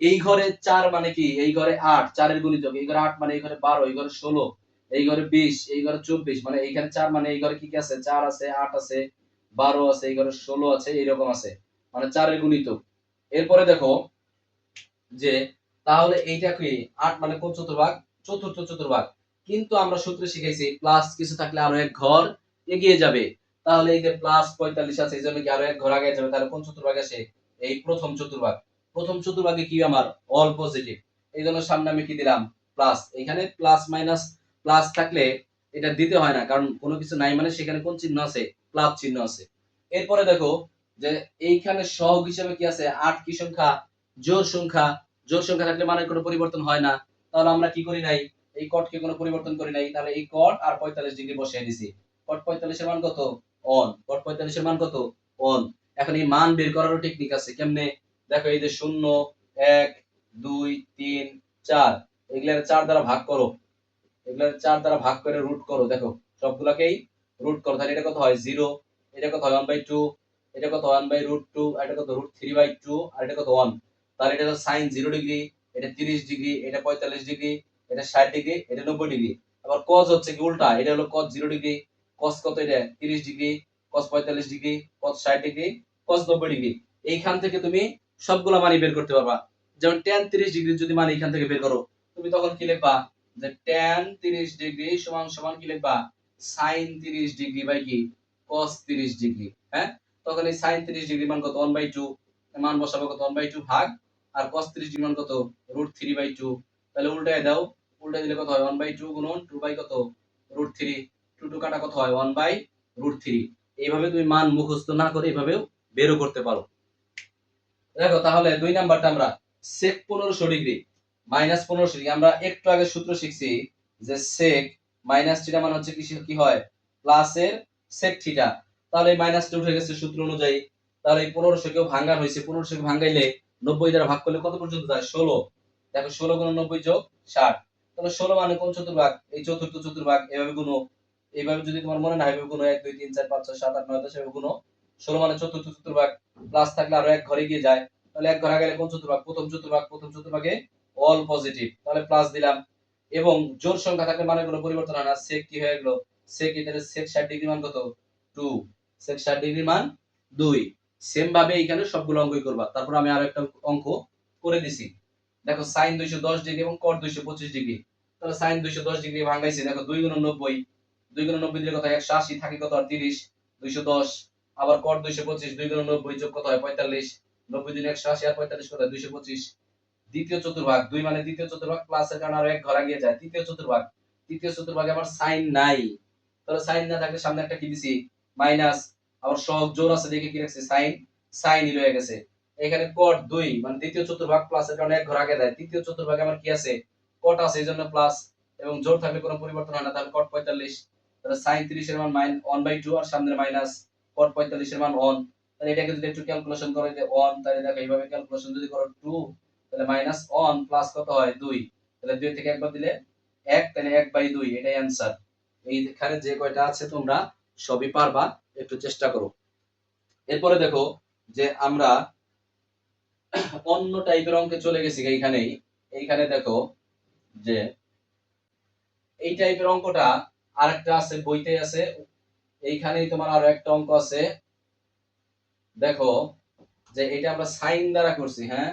এই ঘরে 4 মানে কি? এই ঘরে 8, 4 এর গুণিতক, এই ঘরে 8 মানে এই ঘরে 12, এই ঘরে 16, এই ঘরে 20, এই ঘরে 24, মানে এইখানে 4 মানে এই ঘরে কি কি আছে? 4 আছে, 8 আছে, 12 আছে, এই ঘরে 16 আছে, এরকম আছে, মানে 4 এর গুণিতক। এরপরে দেখো যে তাহলে এইটা কি 8 মানে কোন চতুর্ভাগ? চতুর্থ চতুর্ভাগ। কিন্তু আমরা সূত্রে শিখাইছি প্লাস কিছু থাকলে আরো এক ঘর এগিয়ে যাবে। তাহলে এই যে প্লাস 45 আছে, এই জন্য কি আরো এক ঘর আগে যাবে, তাহলে কোন চতুর্ভাগ আসে? এই প্রথম চতুর্ভাগ। প্রথম চতুর্ভাগে কি আমার অল পজিটিভ, এই জন্য সামনে আমি কি দিলাম? প্লাস। এখানে প্লাস মাইনাস, প্লাস থাকলে এটা দিতে হয় না, কারণ কোনো কিছু নাই মানে সেখানে কোন চিহ্ন আছে? প্লাস চিহ্ন আছে। এরপরে দেখো যে এইখানে সহগ হিসেবে কি আছে? 8 কি সংখ্যা? জোড় সংখ্যা। জোড় সংখ্যা থাকলে মানের কোনো পরিবর্তন হয় না, তাহলে আমরা কি করি নাই? এই কটকে কোনো পরিবর্তন করি নাই, তাহলে এই কট আর 45 ডিগ্রি বসিয়ে দিছি। কট 45 এর মান কত? অন। কট 45 এর মান কত? অন। এখন এই মান বের করারও টেকনিক আছে। কেমনে? দেখো এই যে 0 1 2 3 4, এগুলা 4 দ্বারা ভাগ করো, এগুলা 4 দ্বারা ভাগ করে রুট করো। দেখো সবগুলাকেই রুট করো, তাহলে এটা কত হয়? 0, এটা কত হয়? 1/2, এটা কত হয়? 1/√2, আর এটা কত? √3/2, আর এটা কত? 1। তাহলে এটা sin 0 ডিগ্রি, এটা 30 ডিগ্রি, এটা 45 ডিগ্রি, এটা 60 ডিগ্রি, এটা 90 ডিগ্রি। আবার cos হচ্ছে কি উল্টা, এটা হলো cos 0 ডিগ্রি, cos কত? এটা 30 degree, cos 45 degree, cos 60 degree, cos 90 degree. এইখান থেকে তুমি সবগুলা মানই বের করতে পারবা। যেমন tan 30 ডিগ্রি যদি মান এইখান থেকে বের করো, তুমি তখন কি লিখবা? যে tan 30 ডিগ্রি সমান সমান কি লিখবা? sin 30 ডিগ্রি বাই কি? cos 30 degree. হ্যাঁ, তখন এই sin 30 ডিগ্রি মান কত? 1/2, মান বসাবো কত? 1/2 ভাগ, আর cos 30 ডিগ্রি মান কত? √3/2। তাহলে উল্টায় দাও, উল্টায় দিলে কত হয়? 1/2 গুণন 2 বাই কত? √3, 2 2 কাটা কত হয়? 1/√3। এইভাবে তুমি মান মুখস্থ না করে এভাবেও বেরও করতে পারো। দেখো তাহলে 2 নাম্বারটা আমরা sec 1500 ডিগ্রি মাইনাস 1500 ডিগ্রি, আমরা একটু আগে সূত্র শিখছি যে sec মাইনাস থিটা মানে হচ্ছে কি হয়? প্লাস এর sec থিটা। তাহলে এই মাইনাসটা উঠে গেছে সূত্র অনুযায়ী। তাহলে এই 1500 কেও ভাঙান হইছে, 1500 কে ভাঙাইলে 90 দ্বারা ভাগ করলে কত পর্যন্ত যায়? 16। দেখো 16 গুণ 90 যোগ 60, তাহলে 16 মানে কোন চতুর্ভাগ? এই চতুর্থ চতুর্ভাগ। এভাবে গুনো, এইভাবে যদি তোমার মনে না হয় এভাবে গুনো, 1 2 3 4 5 6 7 8 9 10 এভাবে গুনো। 16 মানে চতুর্থ চতুর্ভাগ, প্লাস থাকলে আরো এক ঘরে গিয়ে যায়, তাহলে এক ঘর আগে গেলে কোন চতুর্ভাগ? প্রথম চতুর্ভাগ। প্রথম চতুর্ভাগে অল পজিটিভ, তাহলে প্লাস দিলাম। এবং জোড় সংখ্যা থাকলে মানে কোনো পরিবর্তন হয় না। sec কি হয়ে গেল? sec এর sec 60 ডিগ্রি মান কত? 2। sec 60 ডিগ্রি মান 2। সেম ভাবে এখানে সবগুলো অঙ্কই করবা। তারপর আমি আরো একটা অঙ্ক করে দিছি। দেখো sin 210 ডিগ্রি এবং cot 225 ডিগ্রি। তাহলে sin 210 ডিগ্রি ভাঙাইছি, দেখো 2 গুণ 90, 2 গুণ 90 দিলে কত হয়? 180, থাকে কত আর 30, 210। আবার cot 225, 2 গুণ 90 যোগ কত হয়? 45, 90 দিনে 180 আর 45 কত হয়? 225। দ্বিতীয় চতুর্ভাগ, 2 মানে দ্বিতীয় চতুর্ভাগ, প্লাস এর কারণে আরো এক ঘর এগিয়ে যায়। তৃতীয় চতুর্ভাগ, তৃতীয় চতুর্ভাগে আমার sin নাই, তাহলে sin না থাকলে সামনে একটা কি দিছি? মাইনাস। আবার সহগ জোড় আছে দেখে কি রাখছি? sin, sin ই রয়ে গেছে। এখানে cot 2 মানে দ্বিতীয় চতুর্ভাগ, প্লাস এর কারণে এক ঘর আগে যায়। তৃতীয় চতুর্ভাগে আমার কি আছে? cot আছে, এইজন্য প্লাস, এবং জোড় থাকলে কোনো পরিবর্তন হয় না, তাহলে cot 45। তাহলে sin 30 এর মান 1/2 আর সামনে মাইনাস, cot 45 এর মান 1। তাহলে এটাকে যদি একটু ক্যালকুলেশন করো যে 1, তাহলে দেখো এইভাবে ক্যালকুলেশন যদি করো 2, তাহলে মাইনাস 1 প্লাস কত হয়? 2। তাহলে 2 থেকে একবার দিলে 1, তাহলে 1/2, এটাই অ্যানসার। এইখানে যে কয়টা আছে তোমরা সবই পারবা, একটু চেষ্টা করো। এরপরে দেখো যে আমরা অন্য টাইপের অঙ্কে চলে গেছি এইখানেই। এইখানে দেখো যে এই টাইপের অঙ্কটা আরেকটা আছে, বইতে আছে। এইখানেই তোমার আরো একটা অঙ্ক আছে। দেখো যে এটা আমরা সাইন দ্বারা করছি। হ্যাঁ,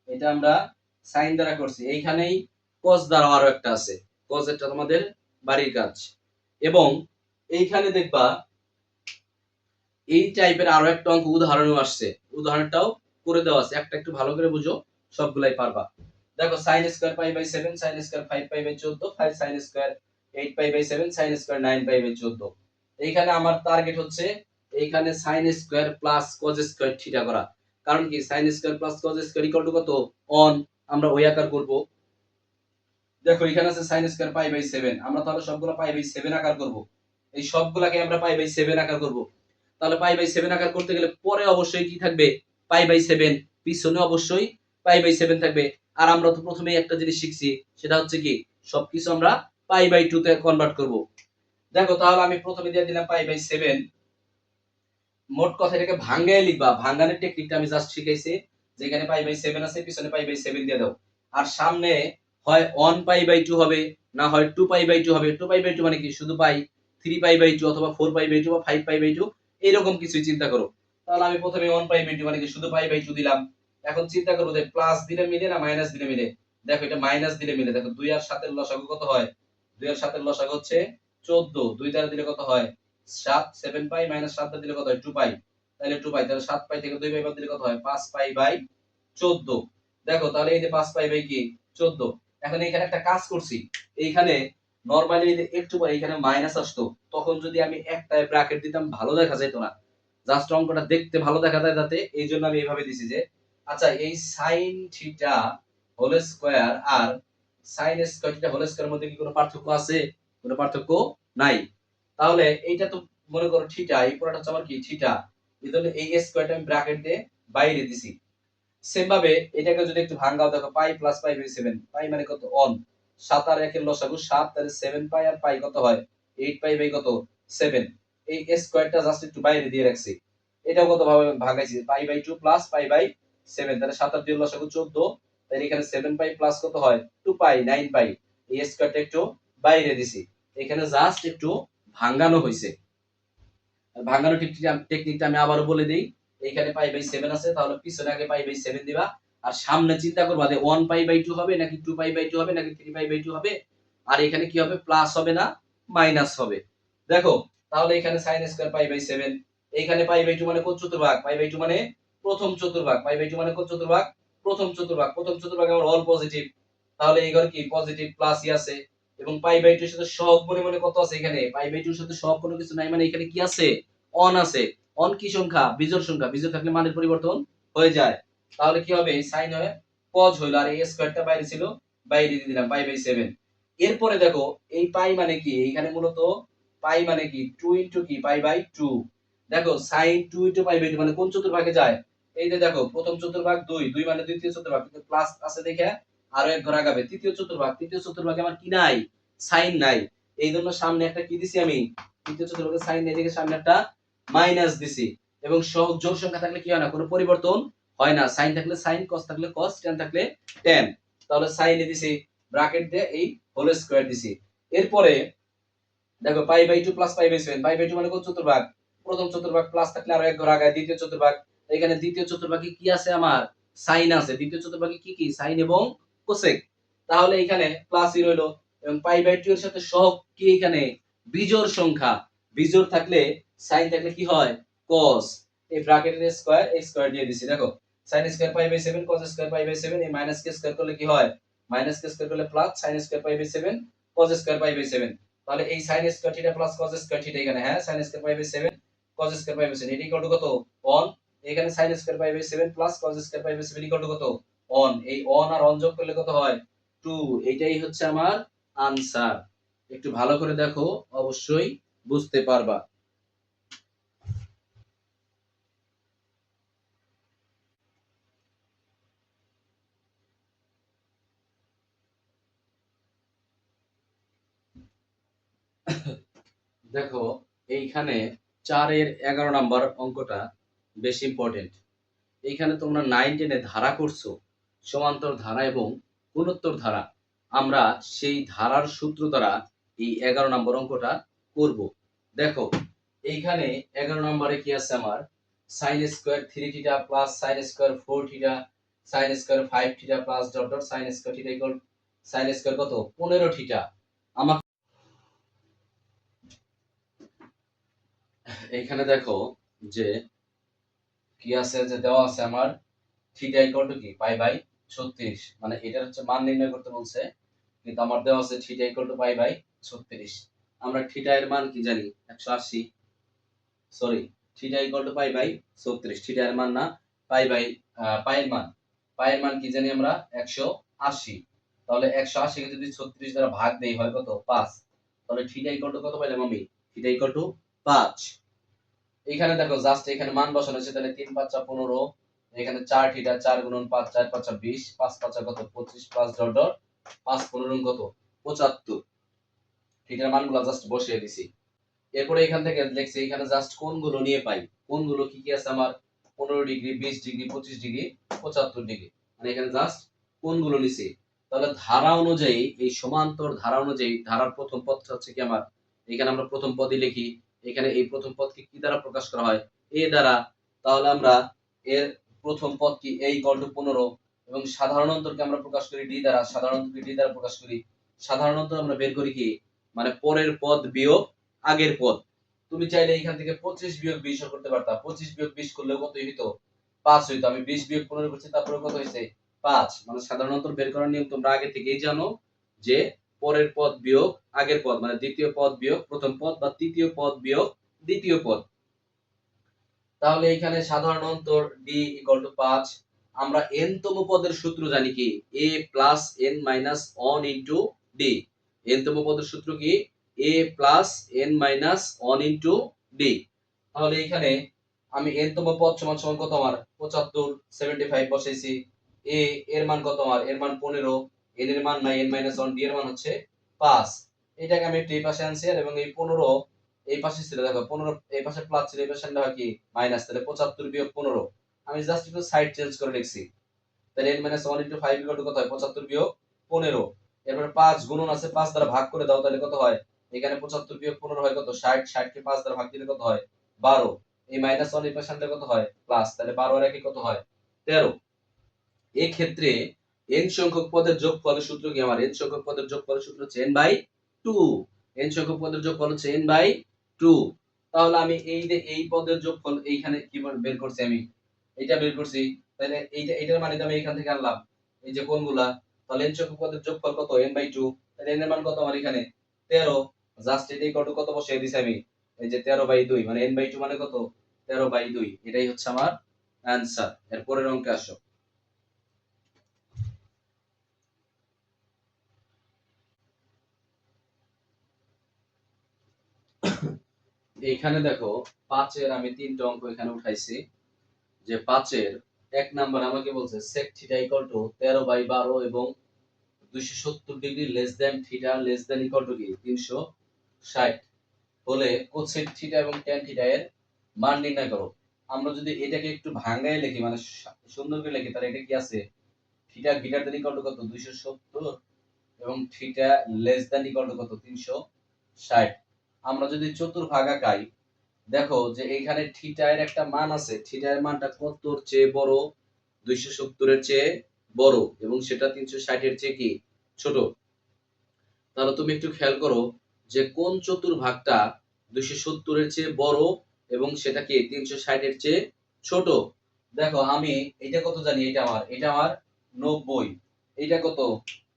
এটা আমরা সাইন দ্বারা করছি। এইখানেই cos দ্বারা আরো একটা আছে। cos এটা তোমাদের বাড়ির কাজ। এবং এইখানে দেখবা এই টাইপের আরো একটা অঙ্ক উদাহরণও আসছে, উদাহরণটাও করে দেওয়া আছে। একটা একটু ভালো করে বুঝো, সবগুলাই পারবা। দেখো sin square pi by 7, sin square 5 pi by 14, 5 sin square 8 pi by 7, sin square 9 pi by 14। এইখানে আমার টার্গেট হচ্ছে এইখানে sin square plus cos square theta করা। কারণ কি sin square plus cos square equal to কত? অন। আমরা ওই আকার করব। দেখো এখানে আছে sin স্কয়ার পাই বাই 7, আমরা তাহলে সবগুলো পাই বাই 7 আকার করব। এই সবগুলাকে আমরা পাই বাই 7 আকার করব। তাহলে পাই বাই 7 আকার করতে গেলে পরে অবশ্যই কি থাকবে, পাই বাই 7, পিছনে অবশ্যই পাই বাই 7 থাকবে। আর আমরা তো প্রথমেই একটা জিনিস শিখছি, সেটা হচ্ছে কি সবকিছু আমরা পাই বাই 2 তে কনভার্ট করব। দেখো তাহলে আমি প্রথমে দিয়ে দিলাম পাই বাই 7। মোট কথা এটাকে ভাঙ্গায় লিখবা, ভাঙ্গানোর টেকনিকটা আমি জাস্ট শিখাইছি। যেখানে পাই বাই 7 আছে পিছনে পাই বাই 7 দিয়ে দাও। আর সামনে হয় 1 পাই বাই 2 হবে, না হয় 2 পাই বাই 2 হবে। 2 পাই বাই 2 মানে কি শুধু পাই, 3 পাই বাই 2 অথবা 4 পাই বাই 2 বা 5 পাই বাই 2 এরকম কিছু চিন্তা করো। তাহলে আমি প্রথমে 1 পাই বাই 2 মানে কি শুধু পাই বাই 2 দিলাম। এখন চিন্তা করো যে প্লাস দিলে মিলে না মাইনাস দিলে মিলে। দেখো এটা মাইনাস দিলে মিলে। দেখো 2 আর 7 এর লসাগু কত হয়? 2 আর 7 এর লসাগু হচ্ছে 14। 2 দ্বারা দিলে কত হয়? 7, 7 পাই মাইনাস 7 দ্বারা দিলে কত হয়? 2 পাই। তাহলে 2 পাই, তাহলে 7 পাই থেকে 2 পাই বাদ দিলে কত হয়? 5 পাই বাই 14। দেখো তাহলে এই যে 5 পাই বাই কি 14। এখন এখানে একটা কাজ করছি, এইখানে নরমালি একটু পরে এখানে মাইনাস আসতো, তখন যদি আমি একটায় ব্র্যাকেট দিতাম ভালো দেখা যেত না। জাস্ট অঙ্কটা দেখতে ভালো দেখা যায় যাতে, এই জন্য আমি এইভাবে দিছি যে আচ্ছা এই সাইন থিটা হোল স্কয়ার আর sine square theta whole square মধ্যে কি কোনো পার্থক্য আছে? কোনো পার্থক্য নাই। তাহলে এইটা তো মনে করো থিটা, এই পুরোটা হচ্ছে আমার কি থিটা, এজন্য এই স্কয়ারটা আমি ব্র্যাকেট দিয়ে বাইরে দিছি। সেম ভাবে এটাকে যদি একটু ভাঙাও, দেখো পাই প্লাস পাই বাই 7, পাই মানে কত? অন। 7 আর 1 এর লসাগু 7, তাহলে 7 পাই আর পাই কত হয়? 8 পাই বাই কত? 7। এই স্কয়ারটা জাস্ট একটু বাইরে দিয়ে রাখছি। এটাও কত ভাবে ভাগাইছি? Pi by 2 plus pi by 7, তাহলে 7 আর 2 এর লসাগু 14, তাহলে এখানে 7 পাই প্লাস কত হয়? 2 পাই, 9 পাই। এই স্কয়ারটা একটু বাইরে দিছি, এখানে জাস্ট একটু ভাঙানো হইছে। ভাঙানোর টেকনিকটা আমি আবারও বলে দেই। এইখানে পাই বাই 7 আছে, তাহলে পিছনে আগে পাই বাই 7 দিবা। আর সামনে চিন্তা করবা যে 1 পাই বাই 2 হবে নাকি 2 পাই বাই 2 হবে নাকি 3 পাই বাই 2 হবে। আর এখানে কি হবে? প্লাস হবে না মাইনাস হবে। দেখো তাহলে এখানে sin স্কয়ার পাই বাই 7, এইখানে পাই বাই 2 মানে কোন চতুর্ভাগ? পাই বাই 2 মানে প্রথম চতুর্ভাগ। পাই বাই 2 মানে কোন চতুর্ভাগ? প্রথম চতুর্ভাগ। প্রথম চতুর্ভাগ আমার অল পজিটিভ। তাহলে এই ঘর কি পজিটিভ প্লাসই আছে। এবং পাই বাই 2 এর সাথে সহগ মনে মনে কত আছে এখানে? পাই বাই 2 এর সাথে সহগ কোনো কিছু নাই, মানে এখানে কি আছে? অন আছে। অন কি সংখ্যা? বিজোড় সংখ্যা। বিজোড় থাকলে মানের পরিবর্তন হয়ে যায়। তাহলে কি হবে? এই সাইন হয়ে কজ হইল, আর এই স্কয়ারটা বাইরে ছিল, বাইরে দিয়ে দিলাম পাই বাই 7। এরপরে দেখো এই পাই মানে কি? এইখানে মূলত পাই মানে কি 2 ইনটু কি পাই বাই 2। দেখো sin 2 ইনটু পাই বাই 2 মানে কোন চতুর্ভাগে যায়? এই যে দেখো প্রথম চতুর্ভাগ 2, 2 মানে দ্বিতীয় চতুর্ভাগ, কিন্তু প্লাস আছে দেখে আরো এক ঘর আগাবে। তৃতীয় চতুর্ভাগ, তৃতীয় চতুর্ভাগে আমার কি নাই? সাইন নাই। এইজন্য সামনে একটা কি দিছি আমি? তৃতীয় চতুর্ভাগে সাইন নেই দেখে সামনে একটা মাইনাস দিছি। এবং সহগ জোড় সংখ্যা থাকলে কি হয় না? কোনো পরিবর্তন হয় না। সাইন থাকলে সাইন, cos থাকলে cos, tan থাকলে tan। তাহলে সাইনে দিছি, ব্র্যাকেট দিয়ে এই হোল স্কয়ার দিছি। এরপরে দেখো pi by 2 plus pi by 7, pi by 2 মানে কোন চতুর্ভাগ? প্রথম চতুর্ভাগ, প্লাস থাকলে আরো এক ঘর আগায় দ্বিতীয় চতুর্ভাগ। এখানে দ্বিতীয় চতুর্ভাগে কি আছে আমার? সাইন আছে। দ্বিতীয় চতুর্ভাগে কি কি? সাইন এবং কোসেক। তাহলে এখানে প্লাসই রইলো। এবং পাই বাই 2 এর সাথে সহগ কি এখানে? বিজোড় সংখ্যা। বিজোড় থাকলে সাইন থাকলে কি হয়? cos। এই ব্র্যাকেটের স্কয়ার এই স্কয়ার দিয়ে দিছি। দেখো sin square pi by 7 cos square pi by 7, এই মাইনাস কে স্কয়ার করলে কি হয়? মাইনাস কে স্কয়ার করলে plus sin square pi by 7 cos square pi by 7। তাহলে এই sin square theta plus cos square theta এখানে, হ্যাঁ sin square pi by 7 cos square pi by 7 এটা ইকুয়াল টু কত? 1। এখানে sin square pi by 7 plus cos square pi by 7 equal to কত? 1। এই 1 আর 1 যোগ করলে কত হয়? 2। এটাই হচ্ছে আমার আনসার। একটু ভালো করে দেখো, অবশ্যই বুঝতে পারবা। দেখো এইখানে 4 এর 11 নাম্বার অঙ্কটা বেশি ইম্পর্টেন্ট। এইখানে তোমরা 9 10 এ ধারা করছো, সমান্তর ধারা এবং গুণোত্তর ধারা। আমরা সেই ধারার সূত্র দ্বারা এই 11 নম্বর অঙ্কটা করব। দেখো এইখানে 11 নম্বরে কি আছে আমার? sin square 3 theta plus sin square 4 theta sin square 5 theta plus dot dot sin square theta equal sin square কত? 15 থিটা। আমাকে এইখানে দেখো যে কি আছে, যে দেওয়া আছে আমার থিটা ইকুয়াল টু কি পাই বাই 36, মানে এটার হচ্ছে মান নির্ণয় করতে বলছে, কিন্তু আমার দেওয়া আছে theta equal to pi by 36। আমরা থিটা এর মান কি জানি? 180। Sorry, theta equal to pi by 36, theta এর মান না, পাই বাই পাই এর মান, পাই এর মান কি জানি আমরা? 180। তাহলে 180 কে যদি 36 দ্বারা ভাগ দেই হয় কত? 5। তাহলে থিটা ইকুয়াল টু কত পাইলাম আমি? Theta equal to 5। এখানে দেখো জাস্ট এখানে মান বসানো হয়েছে, তাহলে 3 5 15, এখানে 4 থিটা, 4 গুণন 5 4 5 20, 5 5 কত 25, 5 ডট ডট 5 15 কত 75, থিটার মানগুলো জাস্ট বসিয়ে দিছি। এরপরে এখান থেকে লিখছি এখানে জাস্ট কোণগুলো নিয়ে পাই, কোণগুলো কি কি আছে আমার 15 ডিগ্রি, 20 ডিগ্রি, 25 ডিগ্রি, 75 ডিগ্রি, মানে এখানে জাস্ট কোণগুলো নিছি। তাহলে ধারা অনুযায়ী, এই সমান্তর ধারা অনুযায়ী ধারার প্রথম পদটা হচ্ছে কি আমার, এখানে আমরা প্রথম পদই লিখি। এখানে এই প্রথম পদকে কি দ্বারা প্রকাশ করা হয়, এ দ্বারা। তাহলে আমরা এর প্রথম পদ কি a = 15, এবং সাধারণ অন্তরকে আমরা প্রকাশ করি d দ্বারা, সাধারণ অন্তরকে d দ্বারা প্রকাশ করি। সাধারণ অন্তর আমরা বের করি কি, মানে পরের পদ বিয়োগ আগের পদ। তুমি চাইলে এখান থেকে 25 বিয়োগ 20 করতে পারতা, 25 বিয়োগ 20 করলেও কত হইতো 5 হইতো। আমি 20 বিয়োগ 15 করছি, তারপরে কত হইছে 5। মানে সাধারণ অন্তর বের করার নিয়ম তোমরা আগে থেকেই জানো, যে পরের পদ বিয়োগ আগের পদ, মানে দ্বিতীয় পদ বিয়োগ প্রথম পদ, বা তৃতীয় পদ বিয়োগ দ্বিতীয় পদ। তাহলে এখানে সাধারণ অন্তর d = 5। আমরা n তম পদের সূত্র জানি কি, a + n - 1 * d। n তম পদের সূত্র কি, a + n - 1 * d। তাহলে এখানে আমি n তম পদ সমান সমান কত আমার 75 75 বসাইছি। a এর মান কত আমার, এর মান 15, n এর মান নাই, n - 1, d এর মান হচ্ছে 5। এটাকে আমি একটু এই পাশে আনছি, এবং এই 15 এই পাশে ছিল, দেখো 15 এই পাশে প্লাস ছিল, এই পাশে আনলে হয় কি মাইনাস, তাহলে 75 বিয়োগ 15। আমি জাস্ট একটু সাইড চেঞ্জ করে লিখছি, তাহলে n - 1 * 5 = কত হয় 75 বিয়োগ 15। এরপর 5 গুণন আছে, 5 দ্বারা ভাগ করে দাও, তাহলে কত হয়, এখানে 75 বিয়োগ 15 হয় কত 60, 60 কে 5 দ্বারা ভাগ দিলে কত হয় 12। এই -1 এই পাশে আনলে কত হয় প্লাস, তাহলে 12 আর 1 কত হয় 13। এই ক্ষেত্রে n সংখ্যক পদের যোগফলের সূত্র কি আমার, n সংখ্যক পদের যোগফলের সূত্র হচ্ছে n/2। n সংখ্যক পদের যোগফল হচ্ছে n/2। তাহলে আমি এই যে এই পদের যোগফল এইখানে কিভাবে বের করছি, আমি এটা বের করছি, তাহলে এইটার মানে আমি এখান থেকে আনলাম এই যে কোনগুলা। তাহলে n সংখ্যক পদের যোগফল কত n/2, তাহলে n এর মান কত আমার এখানে 13। জাস্ট এটাই কত বসিয়ে দিছি আমি, এই যে 13/2, মানে n/2 মানে কত 13/2। এটাই হচ্ছে আমার অ্যানসার। এর পরের অঙ্কে আসো। এইখানে দেখো 5-এর আমি 3টা অঙ্ক এখানে উঠাইছি। যে 5-এর 1 নাম্বার আমাকে বলছে sec θ = 13/12 এবং 270 degree less than θ less than equal to কি 360 হলে cosec θ এবং tan θ এর মান নির্ণয় করো। আমরা যদি এটাকে একটু ভাঙায় লিখি, মানে সুন্দর করে লিখি, তাহলে এটা কি আছে, θ গ্রেটার দ্যান ইকুয়াল টু কত 270 এবং θ লেস দ্যান ইকুয়াল টু কত 360। আমরা যদি চতুর্ভাগ আঁকাই, দেখো যে এইখানে থিটা এর একটা মান আছে, থিটা এর মানটা কতর চেয়ে বড় 270 এর চেয়ে বড়, এবং সেটা 360 এর চেয়ে কি ছোট। তাহলে তুমি একটু খেয়াল করো যে কোন চতুর্ভাগটা 270 এর চেয়ে বড় এবং সেটা কি 360 এর চেয়ে ছোট। দেখো আমি এটা কত জানি, এটা আমার 90, এটা কত,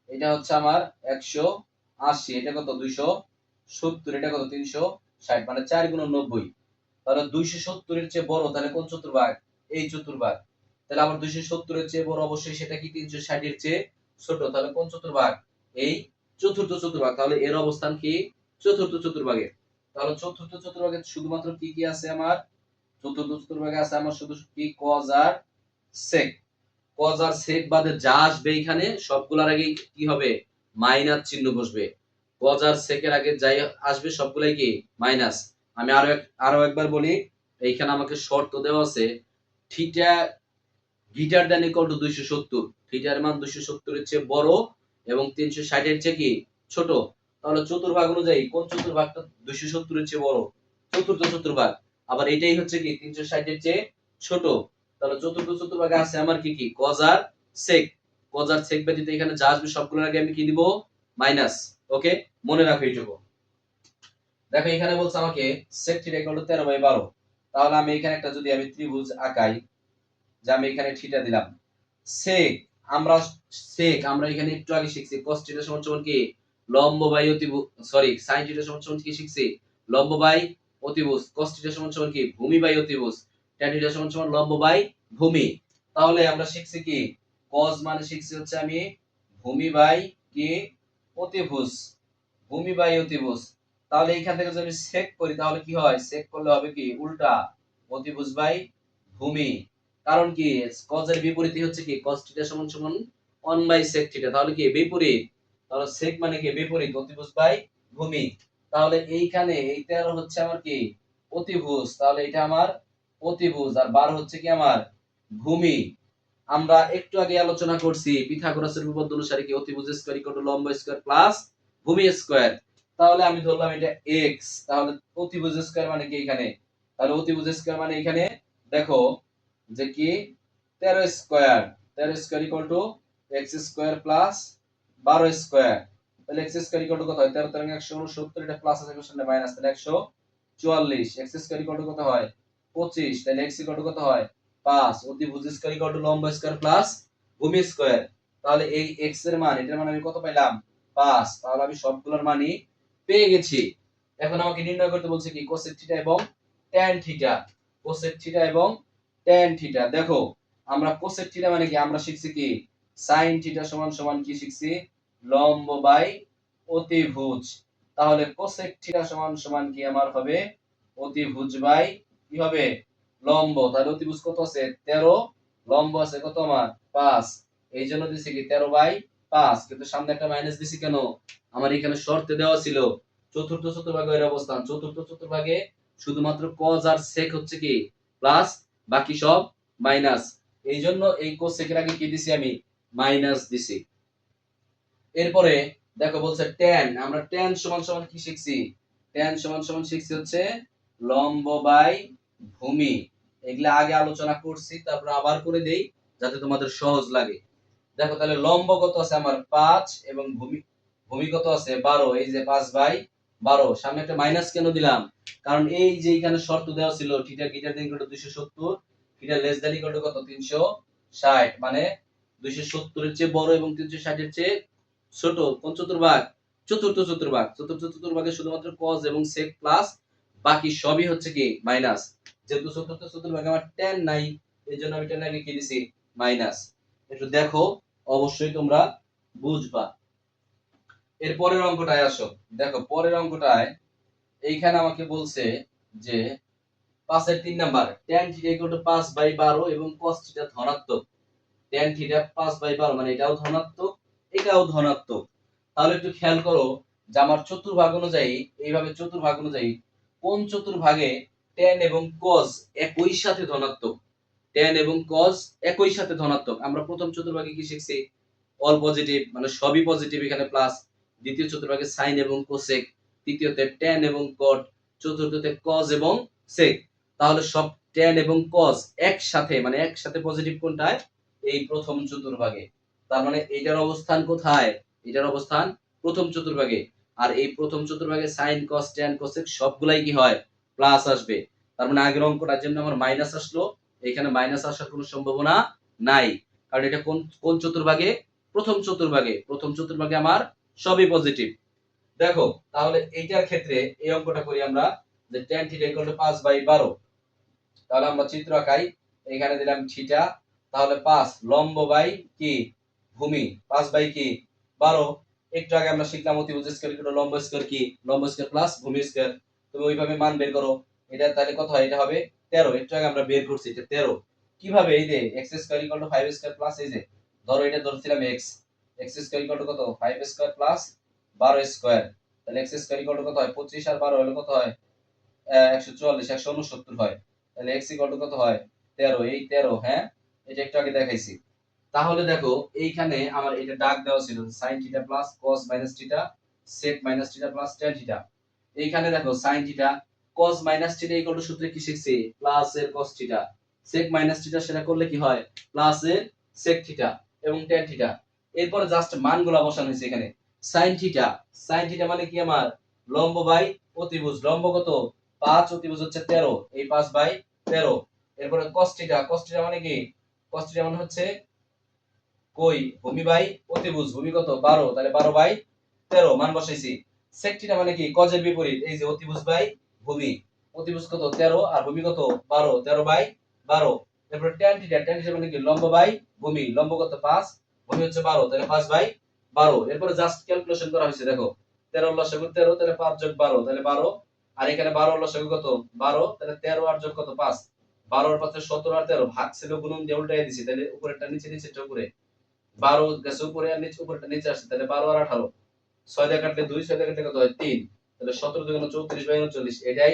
এটা হচ্ছে আমার 180, এটা কত 270, এটা কত 360, মানে 4 গুণ 90। তাহলে 270 এর চেয়ে বড় তাহলে কোন চতুর্ভাগ, এই চতুর্ভাগ। তাহলে আবার 270 এর চেয়ে বড় অবশ্যই সেটা কি 360 এর চেয়ে ছোট, তাহলে কোন চতুর্ভাগ, এই চতুর্থ চতুর্ভাগ। তাহলে এর অবস্থান কি চতুর্থ চতুর্ভাগে। তাহলে চতুর্থ চতুর্ভাগে শুধুমাত্র কি কি আছে আমার, চতুর্থ চতুর্ভাগে আছে আমার শুধু কি cos আর sec। cos আর sec বাদে যা আসবে এখানে সবগুলোর আগে কি হবে মাইনাস চিহ্ন বসবে। cos আর sec এর আগে যাই আসবে সবগুলাই কি মাইনাস। আমি আরো একবার বলি, এইখানে আমাকে শর্ত দেওয়া আছে theta greater than equal two 270, থিটার মান 270 এর চেয়ে বড় এবং 360 এর চেয়ে কি ছোট। তাহলে চতুর্ভাগ অনুযায়ী কোন চতুর্ভাগটা 270 এর চেয়ে বড়, চতুর্থ চতুর্ভাগ। আবার এটাই হচ্ছে কি 360 এর চেয়ে ছোট। তাহলে চতুর্থ চতুর্ভাগে আছে আমার কি কি cos আর sec। cos আর sec ব্যতীত এখানে যা আসবে সবগুলোর আগে আমি কি দিব মাইনাস। ওকে, মনে রাখো এইটুকু। দেখো এখানে বলছে আমাকে sec θ = 13/12। তাহলে আমি এখানে একটা যদি আমি ত্রিভুজ আঁকাই, যে আমি এখানে থিটা দিলাম, sec আমরা আমরা এখানে একটু আগে শিখছি cos θ সমান কি লম্ব বাই অতিভুজ, সরি sin θ সমান কি শিখছি লম্ব বাই অতিভুজ, cos θ সমান কি ভূমি বাই অতিভুজ, tan θ সমান লম্ব বাই ভূমি। তাহলে আমরা শিখছি কি cos মানে শিখছি হচ্ছে আমি ভূমি বাই কি অতিভুজ, ভূমি বাই অতিভুজ। তাহলে এইখান থেকে যদি আমি sec করি তাহলে কি হয়, sec করলে হবে কি উল্টা, অতিভুজ বাই ভূমি। কারণ কি cos এর বিপরীতই হচ্ছে কি cos থিটা সমান সমান 1 বাই sec থিটা। তাহলে কি বিপরীত, তাহলে sec মানে কি বিপরীত, অতিভুজ বাই ভূমি। তাহলে এইখানে এই 13 হচ্ছে আমার কি অতিভুজ, তাহলে এটা আমার অতিভুজ আর 12 হচ্ছে কি আমার ভূমি। আমরা একটু আগে আলোচনা করছি পিথাগোরাসের উপপাদ্য অনুসারে কি অতিভুজ স্কয়ার ইকুয়াল টু লম্ব স্কয়ার প্লাস ভূমি স্কয়ার। তাহলে আমি ধরলাম এটা x, তাহলে অতিভুজ স্কয়ার মানে কি এখানে, তাহলে অতিভুজ স্কয়ার মানে এখানে দেখো যে কি 13 square, 13 square equal two x square plus 12 square. তাহলে x স্কয়ার ইকুয়াল টু কত হয় 13 13 169, এটা প্লাস আছে সামনে মাইনাস, তাহলে 144। x স্কয়ার ইকুয়াল টু কত হয় 25, তাহলে x ইকুয়াল টু কত হয় 5। অতিভুজ স্কয়ার ইকুয়াল টু লম্ব স্কয়ার প্লাস ভূমি স্কয়ার। তাহলে এই x এর মান, এটার মান আমি কত পাইলাম 5। তাহলে আমি সবগুলোর মানই পেয়ে গেছি। এখন আমাকে নির্ণয় করতে বলছে কি কোসেক থিটা এবং ট্যান থিটা, কোসেক থিটা এবং ট্যান থিটা। দেখো আমরা কোসেক থিটা মানে কি আমরা শিখছি কি সাইন থিটা সমান সমান কি শিখছি লম্ব বাই অতিভুজ। তাহলে কোসেক থিটা সমান সমান কি আমার হবে অতিভুজ বাই কি হবে লম্ব। তাহলে অতিভুজ কত আছে 13, লম্ব আছে কত আমার 5, এই জন্য দিছি কি 13 বাই 5। কিন্তু সামনে একটা মাইনাস দিছি কেন, আমার এখানে শর্তে দেওয়া ছিল চতুর্থ চতুর্ভাগের অবস্থান, চতুর্থ চতুর্ভাগে শুধুমাত্র cos আর sec হচ্ছে কি প্লাস, বাকি সব মাইনাস। এই জন্য এই cosec এর আগে কি দিছি আমি মাইনাস দিছি। এরপরে দেখো বলছে tan, আমরা tan সমান সমান কি শিখছি, tan সমান সমান শিখছি হচ্ছে লম্ব বাই ভূমি। এগুলা আগে আলোচনা করছি, তারপর আবার করে দেই যাতে তোমাদের সহজ লাগে। দেখো তাহলে লম্ব কত আছে আমার 5 এবং ভূমি ভূমি কত আছে 12, এই যে 5 বাই 12। সামনে একটা মাইনাস কেন দিলাম, কারণ এই যে এখানে শর্ত দেওয়া ছিল theta greater than equal two 270, theta less than equal to কত 360, মানে 270 এর চেয়ে বড় এবং 360 এর চেয়ে ছোট কোন চতুর্ভাগ, চতুর্থ চতুর্ভাগ। চতুর্থ চতুর্ভাগে শুধুমাত্র cos এবং sec প্লাস, বাকি সবই হচ্ছে কি মাইনাস। যেহেতু চতুর্থ চতুর্ভাগে আমার tan নাই, এই জন্য আমি tan আগে কি দিছি মাইনাস। একটু দেখো অবশ্যই তোমরা বুঝবা। এর পরের অঙ্কটায় আসো। দেখো পরের অঙ্কটায় এইখানে আমাকে বলছে যে 5 এর 3 number tan theta equal to 5 by 12 এবং cos থিটা ধনাত্মক। tan থিটা 5 বাই 12 মানে এটাও ধনাত্মক, এটাও ধনাত্মক। তাহলে একটু খেয়াল করো যে আমার চতুর্ভাগ অনুযায়ী, এইভাবে চতুর্ভাগ অনুযায়ী কোন চতুর্ভাগে tan এবং cos একই সাথে ধনাত্মক, tan এবং cos একই সাথে ধনাত্মক। আমরা প্রথম চতুর্ভাগে কি শিখছি অল পজিটিভ, মানে সবই পজিটিভ এখানে প্লাস। দ্বিতীয় চতুর্ভাগে sin এবং cosec, তৃতীয়তে tan এবং cot, চতুর্থতে cos এবং sec। তাহলে সব tan এবং cos একসাথে, মানে একসাথে পজিটিভ কোনটায় এই প্রথম চতুর্ভাগে। তার মানে এটার অবস্থান কোথায়, এটার অবস্থান প্রথম চতুর্ভাগে। আর এই প্রথম চতুর্ভাগে sin cos tan cosec সবগুলাই কি হয় প্লাস আসবে। তার মানে আগের অঙ্কটার জন্য আমার মাইনাস আসলো, এখানে মাইনাস আসার কোনো সম্ভাবনা নাই, কারণ এটা কোন কোন চতুর্ভাগে প্রথম চতুর্ভাগে। প্রথম চতুর্ভাগে আমার সবই পজিটিভ। দেখো তাহলে এইটার ক্ষেত্রে এই অঙ্কটা করি আমরা যে tan theta equal to 5 by 12। তাহলে আমরা চিত্র আঁকাই, এখানে দিলাম থিটা, তাহলে 5 লম্ব বাই কি ভূমি, 5 বাই কি 12। একটু আগে আমরা শিখলাম অতিভুজ স্কয়ার ইকুয়াল টু লম্ব স্কয়ার কি লম্ব স্কয়ার প্লাস ভূমি স্কয়ার। তুমি ওইভাবে মান বের করো, এটা তাহলে কত হয়, এটা হবে 13। একটু আগে আমরা বের করছি এটা 13। কিভাবে, এই যে x square equal to 5 square plus, এই যে ধরো এটা ধরছিলাম x, x square equal to কত 5 স্কয়ার প্লাস 12 স্কয়ার। তাহলে x স্কয়ার ইকুয়াল টু কত হয় 25 আর 12 হলো কত হয় 144, 169 হয়। তাহলে x ইকুয়াল টু কত হয় 13, এই 13, হ্যাঁ এটা একটু আগে দেখাইছি। তাহলে দেখো এইখানে আমার এটা দাগ দেওয়া ছিল sin theta plus cos minus theta sec minus theta plus tan theta. এইখানে দেখো sin theta cos minus theta equal two সূত্রে কি শিখছি প্লাস এর cos theta, sec minus theta সেটা করলে কি হয় প্লাস এর sec থিটা এবং tan থিটা। এরপরে জাস্ট মানগুলো বসানো হয়েছে এখানে। sin থিটা মানে কি আমার লম্ব বাই অতিভুজ, লম্ব কত 5, অতিভুজ হচ্ছে 13, এই 5 বাই 13। এরপরে cos থিটা মানে কি cos থিটা মানে হচ্ছে কই ভূমি বাই অতিভুজ, ভূমি কত 12, তাহলে 12 বাই 13 মান বসাইছি। sec থিটা মানে কি cos এর বিপরীত, এই যে অতিভুজ বাই ভূমি, অতিভুজ কত 13 আর ভূমি কত 12, 13 বাই 12। এরপর tan থিটা মানে কি লম্ব বাই ভূমি, লম্ব কত 5, ভূমি হচ্ছে 12, তাহলে 5 বাই 12। এরপরে জাস্ট ক্যালকুলেশন করা হয়েছে, দেখো 13 লসাগু 13, তাহলে 5 যোগ 12 তাহলে 12, আর এখানে 12 লসাগু কত 12, তাহলে 13 আর যোগ কত 5, 12 আর 5 17 আর 13 ভাগ ছিল গুণন দিয়ে উল্টাই দিছি, তাহলে উপরেরটা নিচে, নিচেরটা উপরে। 12 গেছে উপরে আর নিচে, উপরেরটা নিচে আসছে, তাহলে 12 আর 18 6 দিয়ে কাটলে 2, 6 দিয়ে কাটলে কত হয় 3, তাহলে 17 দুগুণ 34 বাই 39, এটাই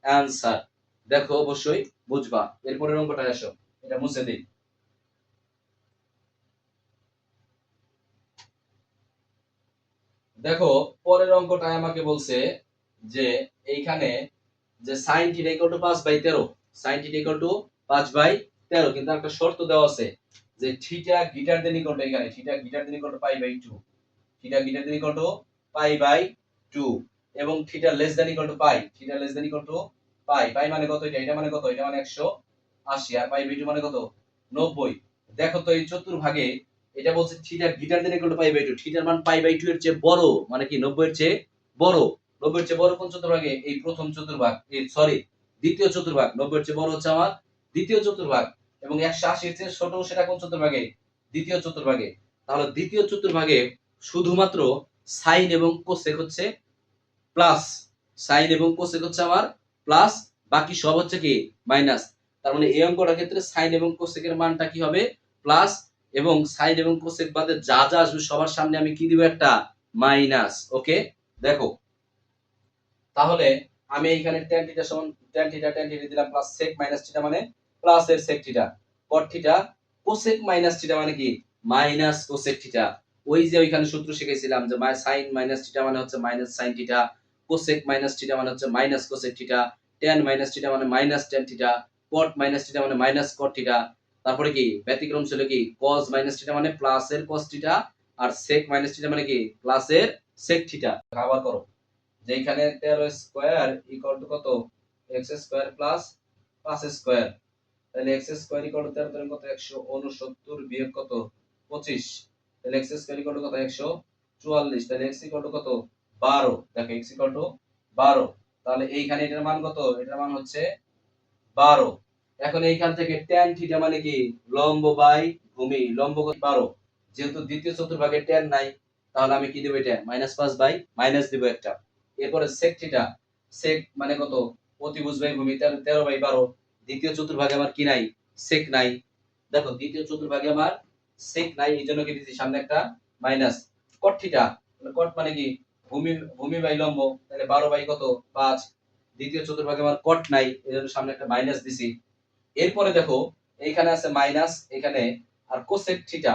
অ্যানসার। দেখো অবশ্যই বুঝবা। এরপরের অঙ্কটা আসো, এটা মুছে দিই। দেখো পরের অঙ্কটায় আমাকে বলছে যে এইখানে যে sin θ = 5/13, sin θ = 5/13, কিন্তু একটা শর্ত দেওয়া আছে যে theta greater than equal to, এখানে theta greater than equal to π/2, theta greater than equal to π/2 এবং theta less than equal to π, theta less than equal to π, π মানে কত, এটা মানে কত, এটা মানে 180, আর π/2 মানে কত 90। দেখো তো এই চতুর্ভাগে এটা বলছে theta greater than equal to π/2, থিটার মান π/2 এর চেয়ে বড়, মানে কি 90 এর চেয়ে বড়। 90 এর চেয়ে বড় কোন চতুর্ভাগে, এই প্রথম চতুর্ভাগ, এই সরি দ্বিতীয় চতুর্ভাগ। 90 এর চেয়ে বড় হচ্ছে আমার দ্বিতীয় চতুর্ভাগ, এবং 180 এর চেয়ে ছোট সেটা কোন চতুর্ভাগে, দ্বিতীয় চতুর্ভাগে। তাহলে দ্বিতীয় চতুর্ভাগে শুধুমাত্র সাইন এবং কোসেক হচ্ছে প্লাস, সাইন এবং কোসেক হচ্ছে আমার প্লাস, বাকি সব হচ্ছে কি মাইনাস। তার মানে এই অঙ্কটার ক্ষেত্রে সাইন এবং কোসেকের মানটা কি হবে, প্লাস, এবং সাইন এবং কোসেক বাদে যা যা আসবে সবার সামনে আমি কি দিব, একটা মাইনাস। ওকে, দেখো তাহলে আমি এইখানে tan থিটা সমান tan থিটা দিলাম প্লাস sec মাইনাস থিটা মানে প্লাস এর sec theta, cot theta cosec minus theta মানে কি মাইনাস cosec থিটা। ওই যে ওইখানে সূত্র শিখেছিলাম যে sin মাইনাস থিটা মানে হচ্ছে minus sin theta, cosec minus theta মানে হচ্ছে minus cosec theta, tan minus theta মানে minus tan theta, cot minus theta মানে মাইনাস cot থিটা। তারপরে কি ব্যতিক্রম ছিল কি cos মাইনাস থিটা মানে প্লাস এর cos থিটা, আর sec মাইনাস থিটা মানে কি প্লাস এর sec থিটা। আবার করো, যেখানে 13 স্কয়ার ইকুয়াল টু কত, x স্কয়ার প্লাস 5 স্কয়ার, তাহলে x স্কয়ার ইকুয়াল টু 13 13 কত 169 বিয়োগ কত 25, তাহলে x স্কয়ার ইকুয়াল টু কত 144, তাহলে x ইকুয়াল টু কত 12। দেখো x ইকুয়াল টু 12, তাহলে এইখানে এটার মান কত, এটার মান হচ্ছে 12। এখন এইখান থেকে tan থিটা মানে কি লম্ব বাই ভূমি, লম্ব কত 12, যেহেতু দ্বিতীয় চতুর্ভাগে tan নাই তাহলে আমি কি দেব, এটা -5 বাই মাইনাস দিব একটা। এরপরে sec থিটা, sec মানে কত অতিভুজ বাই ভূমি, 13/12, দ্বিতীয় চতুর্ভাগে আমার কি নাই, sec নাই। দেখো দ্বিতীয় চতুর্ভাগে আমার sec নাই, এইজন্য কি দিছি সামনে একটা মাইনাস। cot থিটা, cot মানে কি ভূমি, ভূমি বাই লম্ব, তাহলে 12 বাই কত 5, দ্বিতীয় চতুর্ভাগে আমার cot নাই এজন্য সামনে একটা মাইনাস দিছি। এরপরে দেখো এইখানে আছে মাইনাস এখানে, আর cosec থিটা,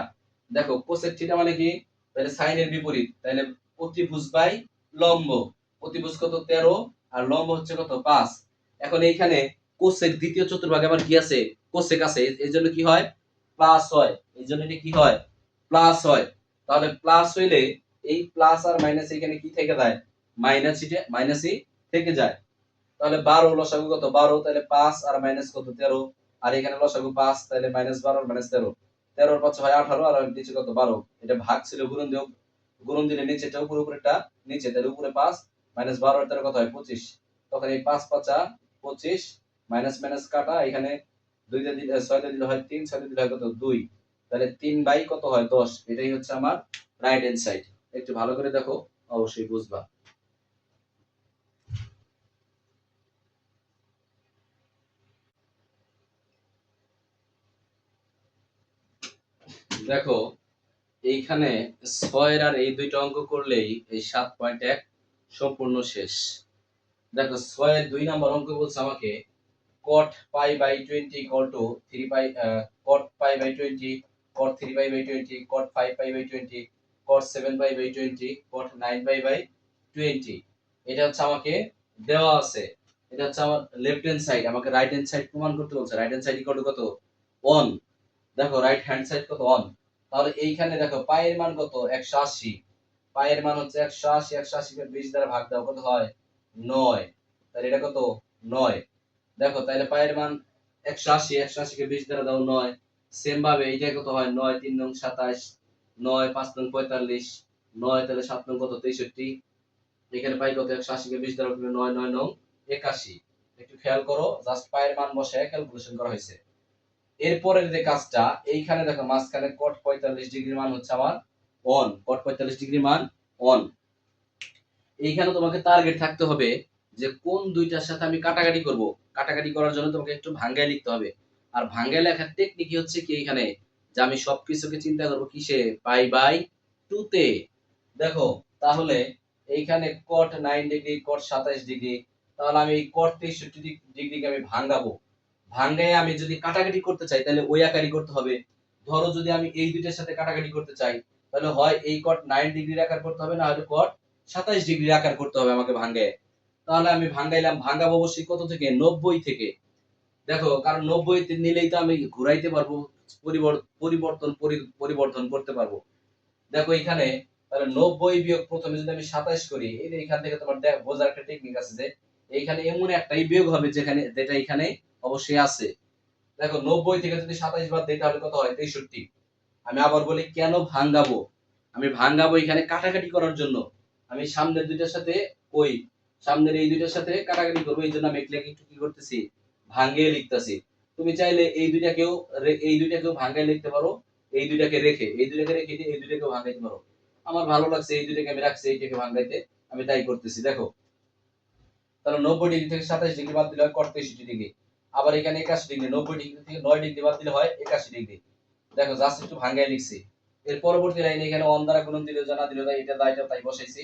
দেখো cosec থিটা মানে কি, তাহলে সাইনের বিপরীত, তাহলে অতিভুজ বাই লম্ব, অতিভুজ কত 13 আর লম্ব হচ্ছে কত 5। এখন এইখানে cosec দ্বিতীয় চতুর্ভাগে আবার কি আছে, cosec আছে, এইজন্য কি হয় প্লাস হয়, এইজন্য এটা কি হয় প্লাস হয়। তাহলে প্লাস হইলে এই প্লাস আর মাইনাস এখানে কি থেকে যায়, মাইনাসই থেকে যায়। তাহলে 12 লসাগু কত 12, তাহলে 5 আর মাইনাস কত 13, আর এখানে লসাগু 5, তাহলে -12 আর -13, 13 এর 5 হয় 18, আর নিচে কত 12, এটা ভাগ ছিল গুণন দিও, গুণন দিলে নিচেটা উপরে, উপরেটা নিচে, তাহলে উপরে 5 -12 আর 13 কত হয় 25। তখন এই 5 5 25, মাইনাস মাইনাস কাটা, এখানে 2 দিয়ে দিলে 6 দিয়ে দিলে হয় 3, 6 দিয়ে দিলে হয় কত 2, তাহলে 3 বাই কত হয় 10। এটাই হচ্ছে আমার রাইট হ্যান্ড সাইড। একটু ভালো করে দেখো, অবশ্যই বুঝবা। দেখো এইখানে 6 আর এই দুইটা অঙ্ক করলেই এই 7.1 সম্পূর্ণ শেষ। দেখো 6 এর 2 নাম্বার অঙ্ক বলছে আমাকে cot π/20 equal to 3 pi, cot π/20, cot 3 π/20, cot 5 π/20, cot 7 π/20, cot 9 π/20। এটা হচ্ছে আমাকে দেওয়া আছে, এটা হচ্ছে আমার লেফট হ্যান্ড সাইড, আমাকে রাইট হ্যান্ড সাইড প্রমাণ করতে বলছে। Right hand side equal to কত 1, দেখো রাইট হ্যান্ড সাইড কত 1, তাহলে এইখানে দেখো পায়ের মান কত 180, পায়ের মান হচ্ছে 180, 180 কে 20 দ্বারা ভাগ দাও কত হয় 9, তাহলে এটা কত 9। দেখো তাহলে পায়ের মান 180, 180 কে 20 দ্বারা দাও 9, সেম ভাবে এইটা কত হয় 9 3 নং 27, 9 5 নং 45, 9 তাহলে 7 নং কত 63, এখানে পাই কত 180 কে 20 দ্বারা করলে 9 9 নং 81। একটু খেয়াল করো, জাস্ট পায়ের মান বসে ক্যালকুলেশন করা হয়েছে। এরপরের যে কাজটা, এইখানে দেখো মাঝখানে cot 45 ডিগ্রি মান হচ্ছে আমার 1, cot 45 ডিগ্রি মান 1। এইখানে তোমাকে টার্গেট থাকতে হবে যে কোন দুইটার সাথে আমি কাটাকাটি করব। কাটাকাটি করার জন্য তোমাকে একটু ভাঙ্গায় লিখতে হবে। আর ভাঙ্গায় লেখার টেকনিক হচ্ছে কি এখানে, যে আমি সবকিছুকে চিন্তা করব কিসে, পাই বাই 2 তে। দেখো তাহলে এইখানে cot 9 ডিগ্রি, cot 27 ডিগ্রি, তাহলে আমি এই cot 63 ডিগ্রিকে আমি ভাঙাবো। ভাঙ্গায় আমি যদি কাটাকাটি করতে চাই তাহলে ওই আকারই করতে হবে। ধরো যদি আমি এই দুইটার সাথে কাটাকাটি করতে চাই তাহলে হয় এই cot 9 ডিগ্রির আকার করতে হবে, না হলে cot 27 ডিগ্রির আকার করতে হবে আমাকে ভাঙ্গায়। তাহলে আমি ভাঙ্গাইলাম, ভাঙ্গাবো অবশ্যই কত থেকে, 90 থেকে। দেখো কারণ 90 তে নিলেই তো আমি ঘুরাইতে পারবো, পরিবর্তন করতে পারবো। দেখো এখানে তাহলে 90 বিয়োগ প্রথমে যদি আমি 27 করি, এই যে এখান থেকে তোমার বোঝার একটা টেকনিক আছে যে এইখানে এমন একটাই বিয়োগ হবে যেখানে, যেটা এখানে অবশ্যই আছে। দেখো 90 থেকে যদি 27 বাদ দেই তাহলে কত হয়, 63। আমি আবার বলি কেন ভাঙ্গাবো, আমি ভাঙ্গাবো এখানে কাটাকাটি করার জন্য। আমি সামনের দুইটার সাথে ওই সামনের এই দুইটার সাথে কাটাকাটি করবো, এই জন্য আমি একটু কি করতেছি, ভাঙ্গিয়ে লিখতেছি। তুমি চাইলে এই দুইটাকেও ভাঙ্গায় লিখতে পারো, এই দুইটাকে রেখে দিয়ে এই দুইটাকেও ভাঙ্গাইতে পারো। আমার ভালো লাগছে এই দুইটাকে আমি রাখছি, এইটাকে ভাঙ্গাইতে আমি তাই করতেছি। দেখো তাহলে 90 ডিগ্রি থেকে 27 ডিগ্রি বাদ দিলে হয় cot 63 ডিগ্রি। আবার এখানে 81 ডিগ্রি, 90 ডিগ্রি থেকে 9 ডিগ্রি বাদ দিলে হয় 81 ডিগ্রি। দেখো জাস্ট একটু ভাঙ্গায় লিখছি। এর পরবর্তী লাইনে এখানে 1 দ্বারা গুণন দিলে জানা দিলে তাই এটা দাইটা তাই বসাইছি।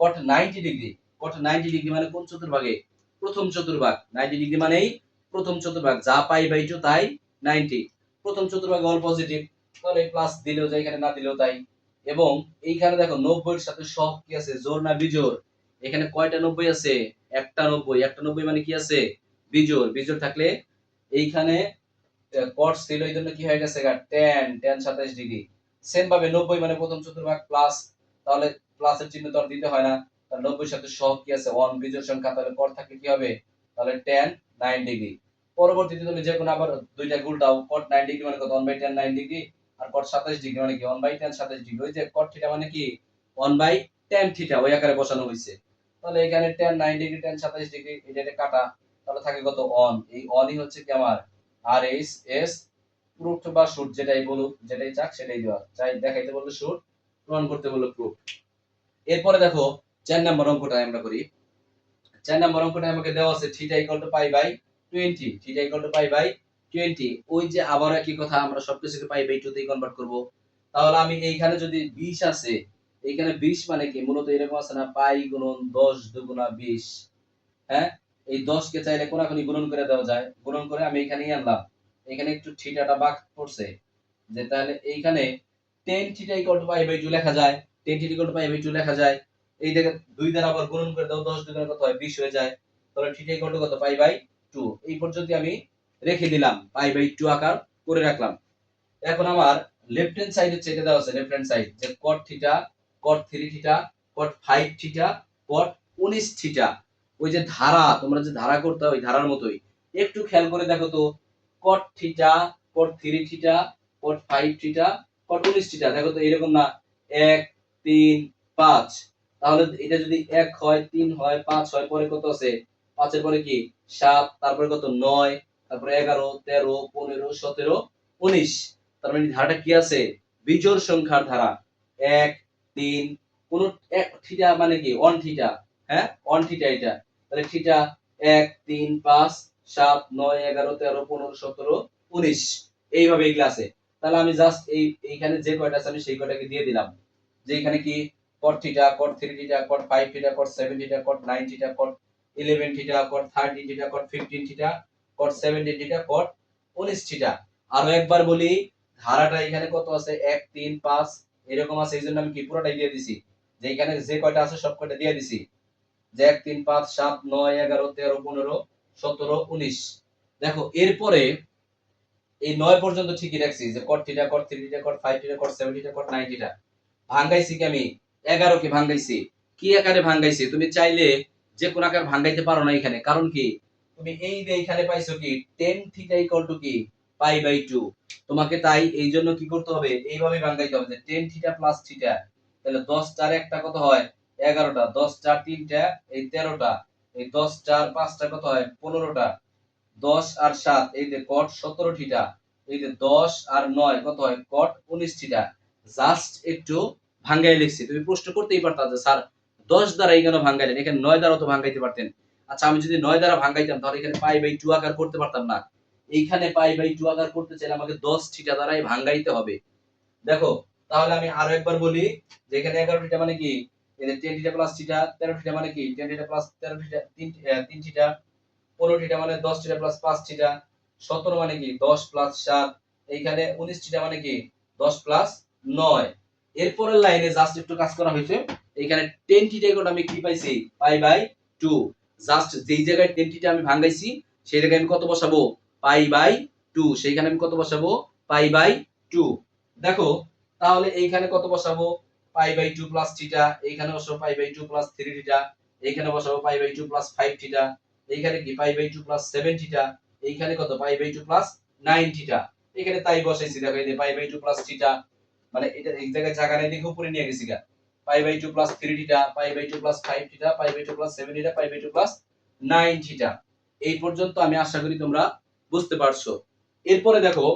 cot 90 ডিগ্রি, cot 90 ডিগ্রি মানে কোন চতুর্ভাগে, প্রথম চতুর্ভাগ। 90 ডিগ্রি মানেই প্রথম চতুর্ভাগ, যা পাই বাই 2 তাই 90। প্রথম চতুর্ভাগ অল পজিটিভ, তাহলে প্লাস দিলেও যায়, এখানে না দিলেও তাই। এবং এইখানে দেখো 90 এর সাথে সহগ কি আছে, জোড় না বিজোড়। এখানে কয়টা 90 আছে, একটা 90। একটা 90 মানে কি আছে, বিজোড়। বিজোড় থাকলে এইখানে cot ছিল, এই জন্য কি হয়ে গেছে tan 27 ডিগ্রি। সেম ভাবে 90 মানে প্রথম চতুর্ভাগ প্লাস, তাহলে প্লাসের চিহ্ন তো আর দিতে হয় না। তাহলে 90 এর সাথে সহগ কি আছে 1, বিজোড় সংখ্যা, তাহলে cot থাকলে কি হবে, তাহলে tan 9 ডিগ্রি। পরবর্তীতে তুমি যে কোনো আবার দুইটা উল্টাও, cot 9 ডিগ্রি মানে কত, 1/tan 9 ডিগ্রি, আর cot 27 ডিগ্রি মানে কি 1/tan 27 ডিগ্রি। ওই যে cot থিটা মানে কি 1/tan থিটা, ওই আকারে বসানো হয়েছে। তাহলে এখানে tan 9 ডিগ্রি, tan 27 ডিগ্রি, এটা কাটা, তাহলে থাকে কত 1। এই 1ই হচ্ছে কি আমার আর এস প্রুফ বা শুট, যেটাই বলুক, যেটাই চাক সেটাই দেওয়া, চাই দেখাইতে বললে শুট, প্রমাণ করতে বললে প্রুফ। এরপরে দেখো 4 নম্বর অঙ্কটা আমরা করি। 4 নম্বর অঙ্কটা আমাকে দেওয়া আছে theta equal to pi by 20, theta equal to pi by 20। ওই যে আবার একই কথা, আমরা সবকিছুকে পাই বাই 2 তে কনভার্ট করব। তাহলে আমি এইখানে যদি 20 আছে, এইখানে 20 মানে কি মূলত এরকম আছে না, পাই গুণন 10 দুগুণা 20। হ্যাঁ, এই 10 কে চাইলে কোনাকুনি গুণন করে দেওয়া যায়। গুণন করে আমি এখানেই আনলাম, এখানে একটু থিটাটা বাদ পড়ছে, যে তাহলে এইখানে tan theta equal to pi by 2 লেখা যায়। tan theta equal to pi by 2 লেখা যায়। এই দেখে 2 দ্বারা আবার গুণন করে দাও, 10 দুগুণে কত হয়, 20 হয়ে যায়। তাহলে থিটা ইকুয়াল টু কত, পাই বাই 2। এই পর্যন্ত আমি রেখে দিলাম, পাই বাই 2 আকার করে রাখলাম। এখন আমার লেফট হ্যান্ড সাইড হচ্ছে এটা দেওয়া আছে, লেফট হ্যান্ড সাইড যে cot theta, cot 3 theta, cot 5 theta, cot 19 theta. ওই যে ধারা, তোমরা যে ধারা করতে ওই ধারার মতোই একটু খেয়াল করে দেখো তো, cot theta, cot 3 theta, cot 5 theta, cot 19 theta. দেখো তো এরকম না, 1 3 5। তাহলে এটা যদি 1 হয়, 3 হয়, 5 হয়, পরে কত আছে, 5 এর পরে কি 7, তারপরে কত 9, তারপরে 11 13 15 17 19। তার মানে ধারাটা কি আছে, বিজোড় সংখ্যার ধারা। 1 3 কোন এক থিটা মানে কি 1 থিটা। হ্যাঁ 1 থিটা এটা, তাহলে থিটা 1 3 5 7 9 11 13 15 17 19, এইভাবে এগুলা আছে। তাহলে আমি জাস্ট এইখানে যে কয়টা আছে আমি সেই কয়টাকে দিয়ে দিলাম, যে এখানে কি cot theta, cot 3 theta, cot 5 theta, cot 7 theta, cot 9 theta, cot 11 theta, cot 13 theta, cot 15 theta, cot 17 theta, cot 19 theta. আরো একবার বলি, ধারাটা এখানে কত আছে 1 3 5 এরকম আছে, এইজন্য আমি কি পুরোটাই দিয়ে দিছি, যে এখানে যে কয়টা আছে সব কয়টা দিয়ে দিছি, যে 1 3 5 7 9 11 13 15 17 19। দেখো এরপরে এই 9 পর্যন্ত ঠিকই রাখছি, যে cot theta, cot 3 theta, cot 5 theta, cot 7 theta, cot 9 theta. ভাঙাইছি কি আমি 11 কে ভাঙাইছি। কি আকারে ভাঙাইছি, তুমি চাইলে যে কোন আকার ভাঙাইতে পারো না এখানে, কারণ কি তুমি এই যে এখানে পাইছো কি tan থিটা ইকুয়াল টু কি পাই বাই 2। তোমাকে তাই এই জন্য কি করতে হবে, এইভাবে ভাঙাইতে হবে যে tan থিটা প্লাস থিটা। তাহলে 10 4 একটা কত হয় 11টা, 10 4 3টা এই 13টা, এই 10 4 5টা কত হয় 15টা, 10 আর 7 এই যে cot 17 থিটা, এই যে 10 আর 9 কত হয় cot 19 থিটা। জাস্ট একটু ভাঙাই লিখছি। তুমি প্রশ্ন করতেই পারতা যে স্যার 10 দ্বারা এই কেন ভাঙাইলেন, এখানে 9 দ্বারা তো ভাঙাইতে পারতেন। আচ্ছা আমি যদি 9 দ্বারা ভাঙাইতাম তাহলে এখানে পাই বাই 2 আকার করতে পারতাম না। এইখানে পাই বাই 2 আকার করতে চাইলে আমাকে 10 থিটা দ্বারাই ভাঙাইতে হবে। দেখো তাহলে আমি আরো একবার বলি যে এখানে 11 থিটা মানে কি, এই যে 10 থিটা প্লাস থিটা, 13 থিটা মানে কি 10 theta plus 13 theta 3 theta, 15 theta মানে 10 থিটা প্লাস 5 থিটা, 17 মানে কি 10 প্লাস 7, এইখানে 19 থিটা মানে কি 10 প্লাস 9। এরপরের লাইনে জাস্ট একটু কাজ করা হয়েছে, এইখানে 10 থিটা কোড আমি কি পাইছি পাই বাই 2। জাস্ট যেই জায়গায় 10 থিটা আমি ভাঙাইছি সেই জায়গায় আমি কত বসাবো পাই বাই 2, সেইখানে আমি কত বসাবো পাই বাই 2। দেখো তাহলে এইখানে কত বসাবো পাই বাই 2 প্লাস থিটা, এইখানে বসাবো পাই বাই 2 প্লাস 3 থিটা, এইখানে বসাবো পাই বাই 2 প্লাস 5 থিটা, এইখানে কি পাই বাই 2 প্লাস 7 থিটা, এইখানে কত পাই বাই 2 প্লাস 9 থিটা। এখানে তাই বসাইছি, দেখো এই যে পাই বাই 2 প্লাস থিটা মানে এটা এক জায়গায় জায়গা নেই দেখে উপরে নিয়ে গেছি গা, pi by 2 plus 3 theta, pi by 2 plus 5 theta, pi by 2 plus 7 theta, pi by 2 plus 9 theta. এই পর্যন্ত আমি আশা করি তোমরা বুঝতে পারছো। এরপরে দেখো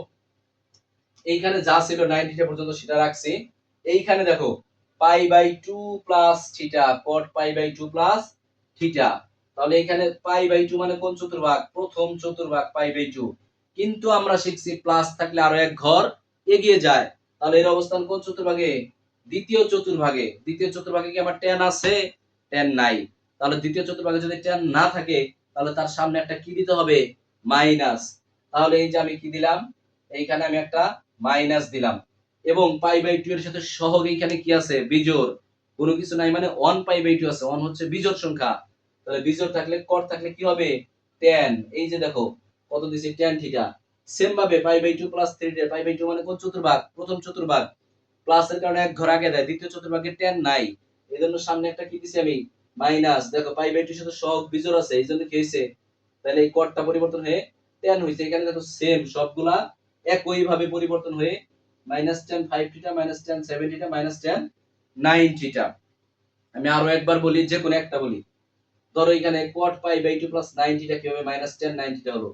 এইখানে যা ছিল 9 থিটা পর্যন্ত সেটা রাখছি। এইখানে দেখো pi by 2 plus theta, cot pi by 2 plus theta. তাহলে এখানে পাই বাই 2 মানে কোন চতুর্ভাগ, প্রথম চতুর্ভাগ পাই বাই 2। কিন্তু আমরা শিখছি প্লাস থাকলে আরো এক ঘর এগিয়ে যায়, তাহলে এর অবস্থান কোন চতুর্ভাগে, দ্বিতীয় চতুর্ভাগে। দ্বিতীয় চতুর্ভাগে কি আমার tan আছে, tan নাই। তাহলে দ্বিতীয় চতুর্ভাগে যদি tan না থাকে তাহলে তার সামনে একটা কি দিতে হবে মাইনাস। তাহলে এই যে আমি কি দিলাম, এইখানে আমি একটা মাইনাস দিলাম, এবং পাই বাই 2 এর সাথে সহগ এইখানে কি আছে বিজোড়, কোনো কিছু নাই মানে 1 পাই বাই 2 আছে, 1 হচ্ছে বিজোড় সংখ্যা। তাহলে বিজোড় থাকলে cot থাকলে কি হবে tan। এই যে দেখো কত দিছি tan থিটা। সেম ভাবে pi by 2 plus 3 pi by 2 মানে কোন চতুর্ভাগ, প্রথম চতুর্ভাগ। প্লাস এর কারণে এক ঘর আগে দেয়, দ্বিতীয় চতুর্ভাগে tan নাই, এজন্য সামনে একটা কি দিছি আমি মাইনাস। দেখো পাই বাই 2 এর সাথে সহগ বিজোড় আছে এইজন্য কি হইছে, তাহলে এই cotটা পরিবর্তন হয়ে tan হইছে। এখানে দেখো সেম সবগুলা একই ভাবে পরিবর্তন হয়ে minus tan 5 theta, minus tan 7 theta, minus tan 9 theta. আমি আরো একবার বলি, যে কোনো একটা বলি। ধরো এখানে cot pi by 2 plus 9 theta কি হবে মাইনাস tan 9 থিটা হলো।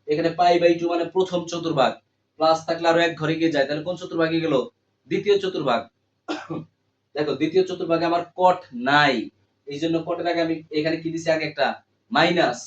এখানে পাই বাই 2 মানে প্রথম চতুর্ভাগ, প্লাস থাকলে আরো এক ঘরে গিয়ে যায়, তাহলে কোন চতুর্ভাগে গেল দ্বিতীয় চতুর্ভাগ। দেখো দ্বিতীয় চতুর্ভাগে আমার cot নাই, এই জন্য cot-এর আগে আমি এখানে কি দিছি আগে একটা মাইনাস।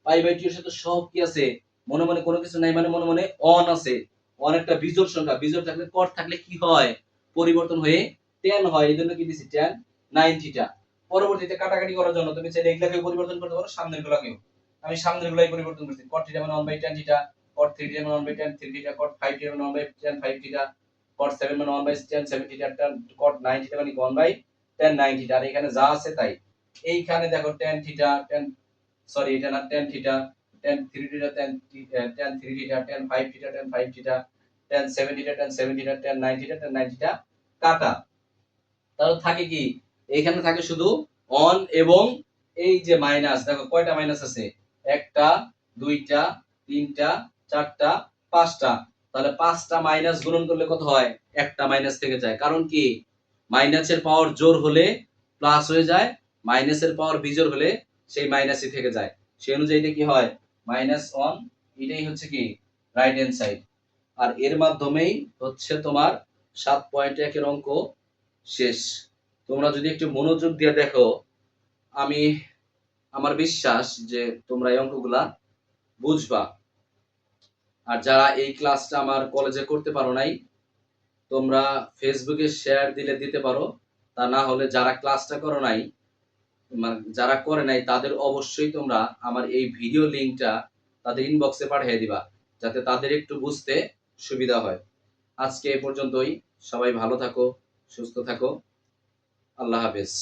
পাই বাই 2 এর সাথে সহগ কি আছে, মনে মনে কোনো কিছু নাই মানে মনে মনে অন আছে, অন একটা বিজোড় সংখ্যা, বিজোড় থাকলে cot থাকলে কি হয় পরিবর্তন হয়ে tan হয়, এই জন্য কি দিছি tan 9 থিটা। পরবর্তীতে কাটাকাটি করার জন্য তুমি চাইলে এগুলাকে পরিবর্তন করতে পারো, সামনের গুলাকেও। আমি সামনের গুলাই পরিবর্তন করছি, cot থিটা মানে 1 by tan theta, cot 3 theta মানে 1 by tan 3 theta, cot 5 theta মানে 1 বাই tan 5 থিটা, cot 7 মানে 1 by tan 7 theta, cot 9 theta মানে 1 বাই tan 9 থিটা। আর এখানে যা আছে তাই। এইখানে দেখো tan থিটা, tan সরি এটা না tan theta, tan 3 theta, tan 3 theta, tan 5 theta, tan 5 theta, tan 7 theta, tan 7 theta, tan 9 theta, tan 9 theta কাটা। তাহলে থাকে কি এইখানে থাকে শুধু অন এবং এই যে মাইনাস। দেখো কয়টা মাইনাস আছে, একটা, দুইটা, তিনটা, চারটা, পাঁচটা। তাহলে পাঁচটা মাইনাস গুণন করলে কত হয়, একটা মাইনাস থেকে যায়। কারণ কি মাইনাসের পাওয়ার জোর হলে প্লাস হয়ে যায়, মাইনাসের পাওয়ার বিজোড় হলে সেই মাইনাসই থেকে যায়। সেই অনুযায়ী এটা কি হয় মাইনাস 1, এটাই হচ্ছে কি রাইট হ্যান্ড সাইড। আর এর মাধ্যমেই হচ্ছে তোমার 7.1 এর অঙ্ক শেষ। তোমরা যদি একটু মনোযোগ দিয়ে দেখো, আমি আমার বিশ্বাস যে তোমরা এই অঙ্কগুলা বুঝবা। আর যারা এই ক্লাসটা আমার কলেজে করতে পারো নাই, তোমরা ফেসবুকে শেয়ার দিলে দিতে পারো, তা না হলে যারা ক্লাসটা করো নাই, যারা করে নাই তাদের অবশ্যই তোমরা আমার এই ভিডিও লিংকটা তাদের ইনবক্সে পাঠিয়ে দিবা, যাতে তাদের একটু বুঝতে সুবিধা হয়। আজকে এ পর্যন্তই, সবাই ভালো থাকো, সুস্থ থাকো, আল্লাহ হাফেজ।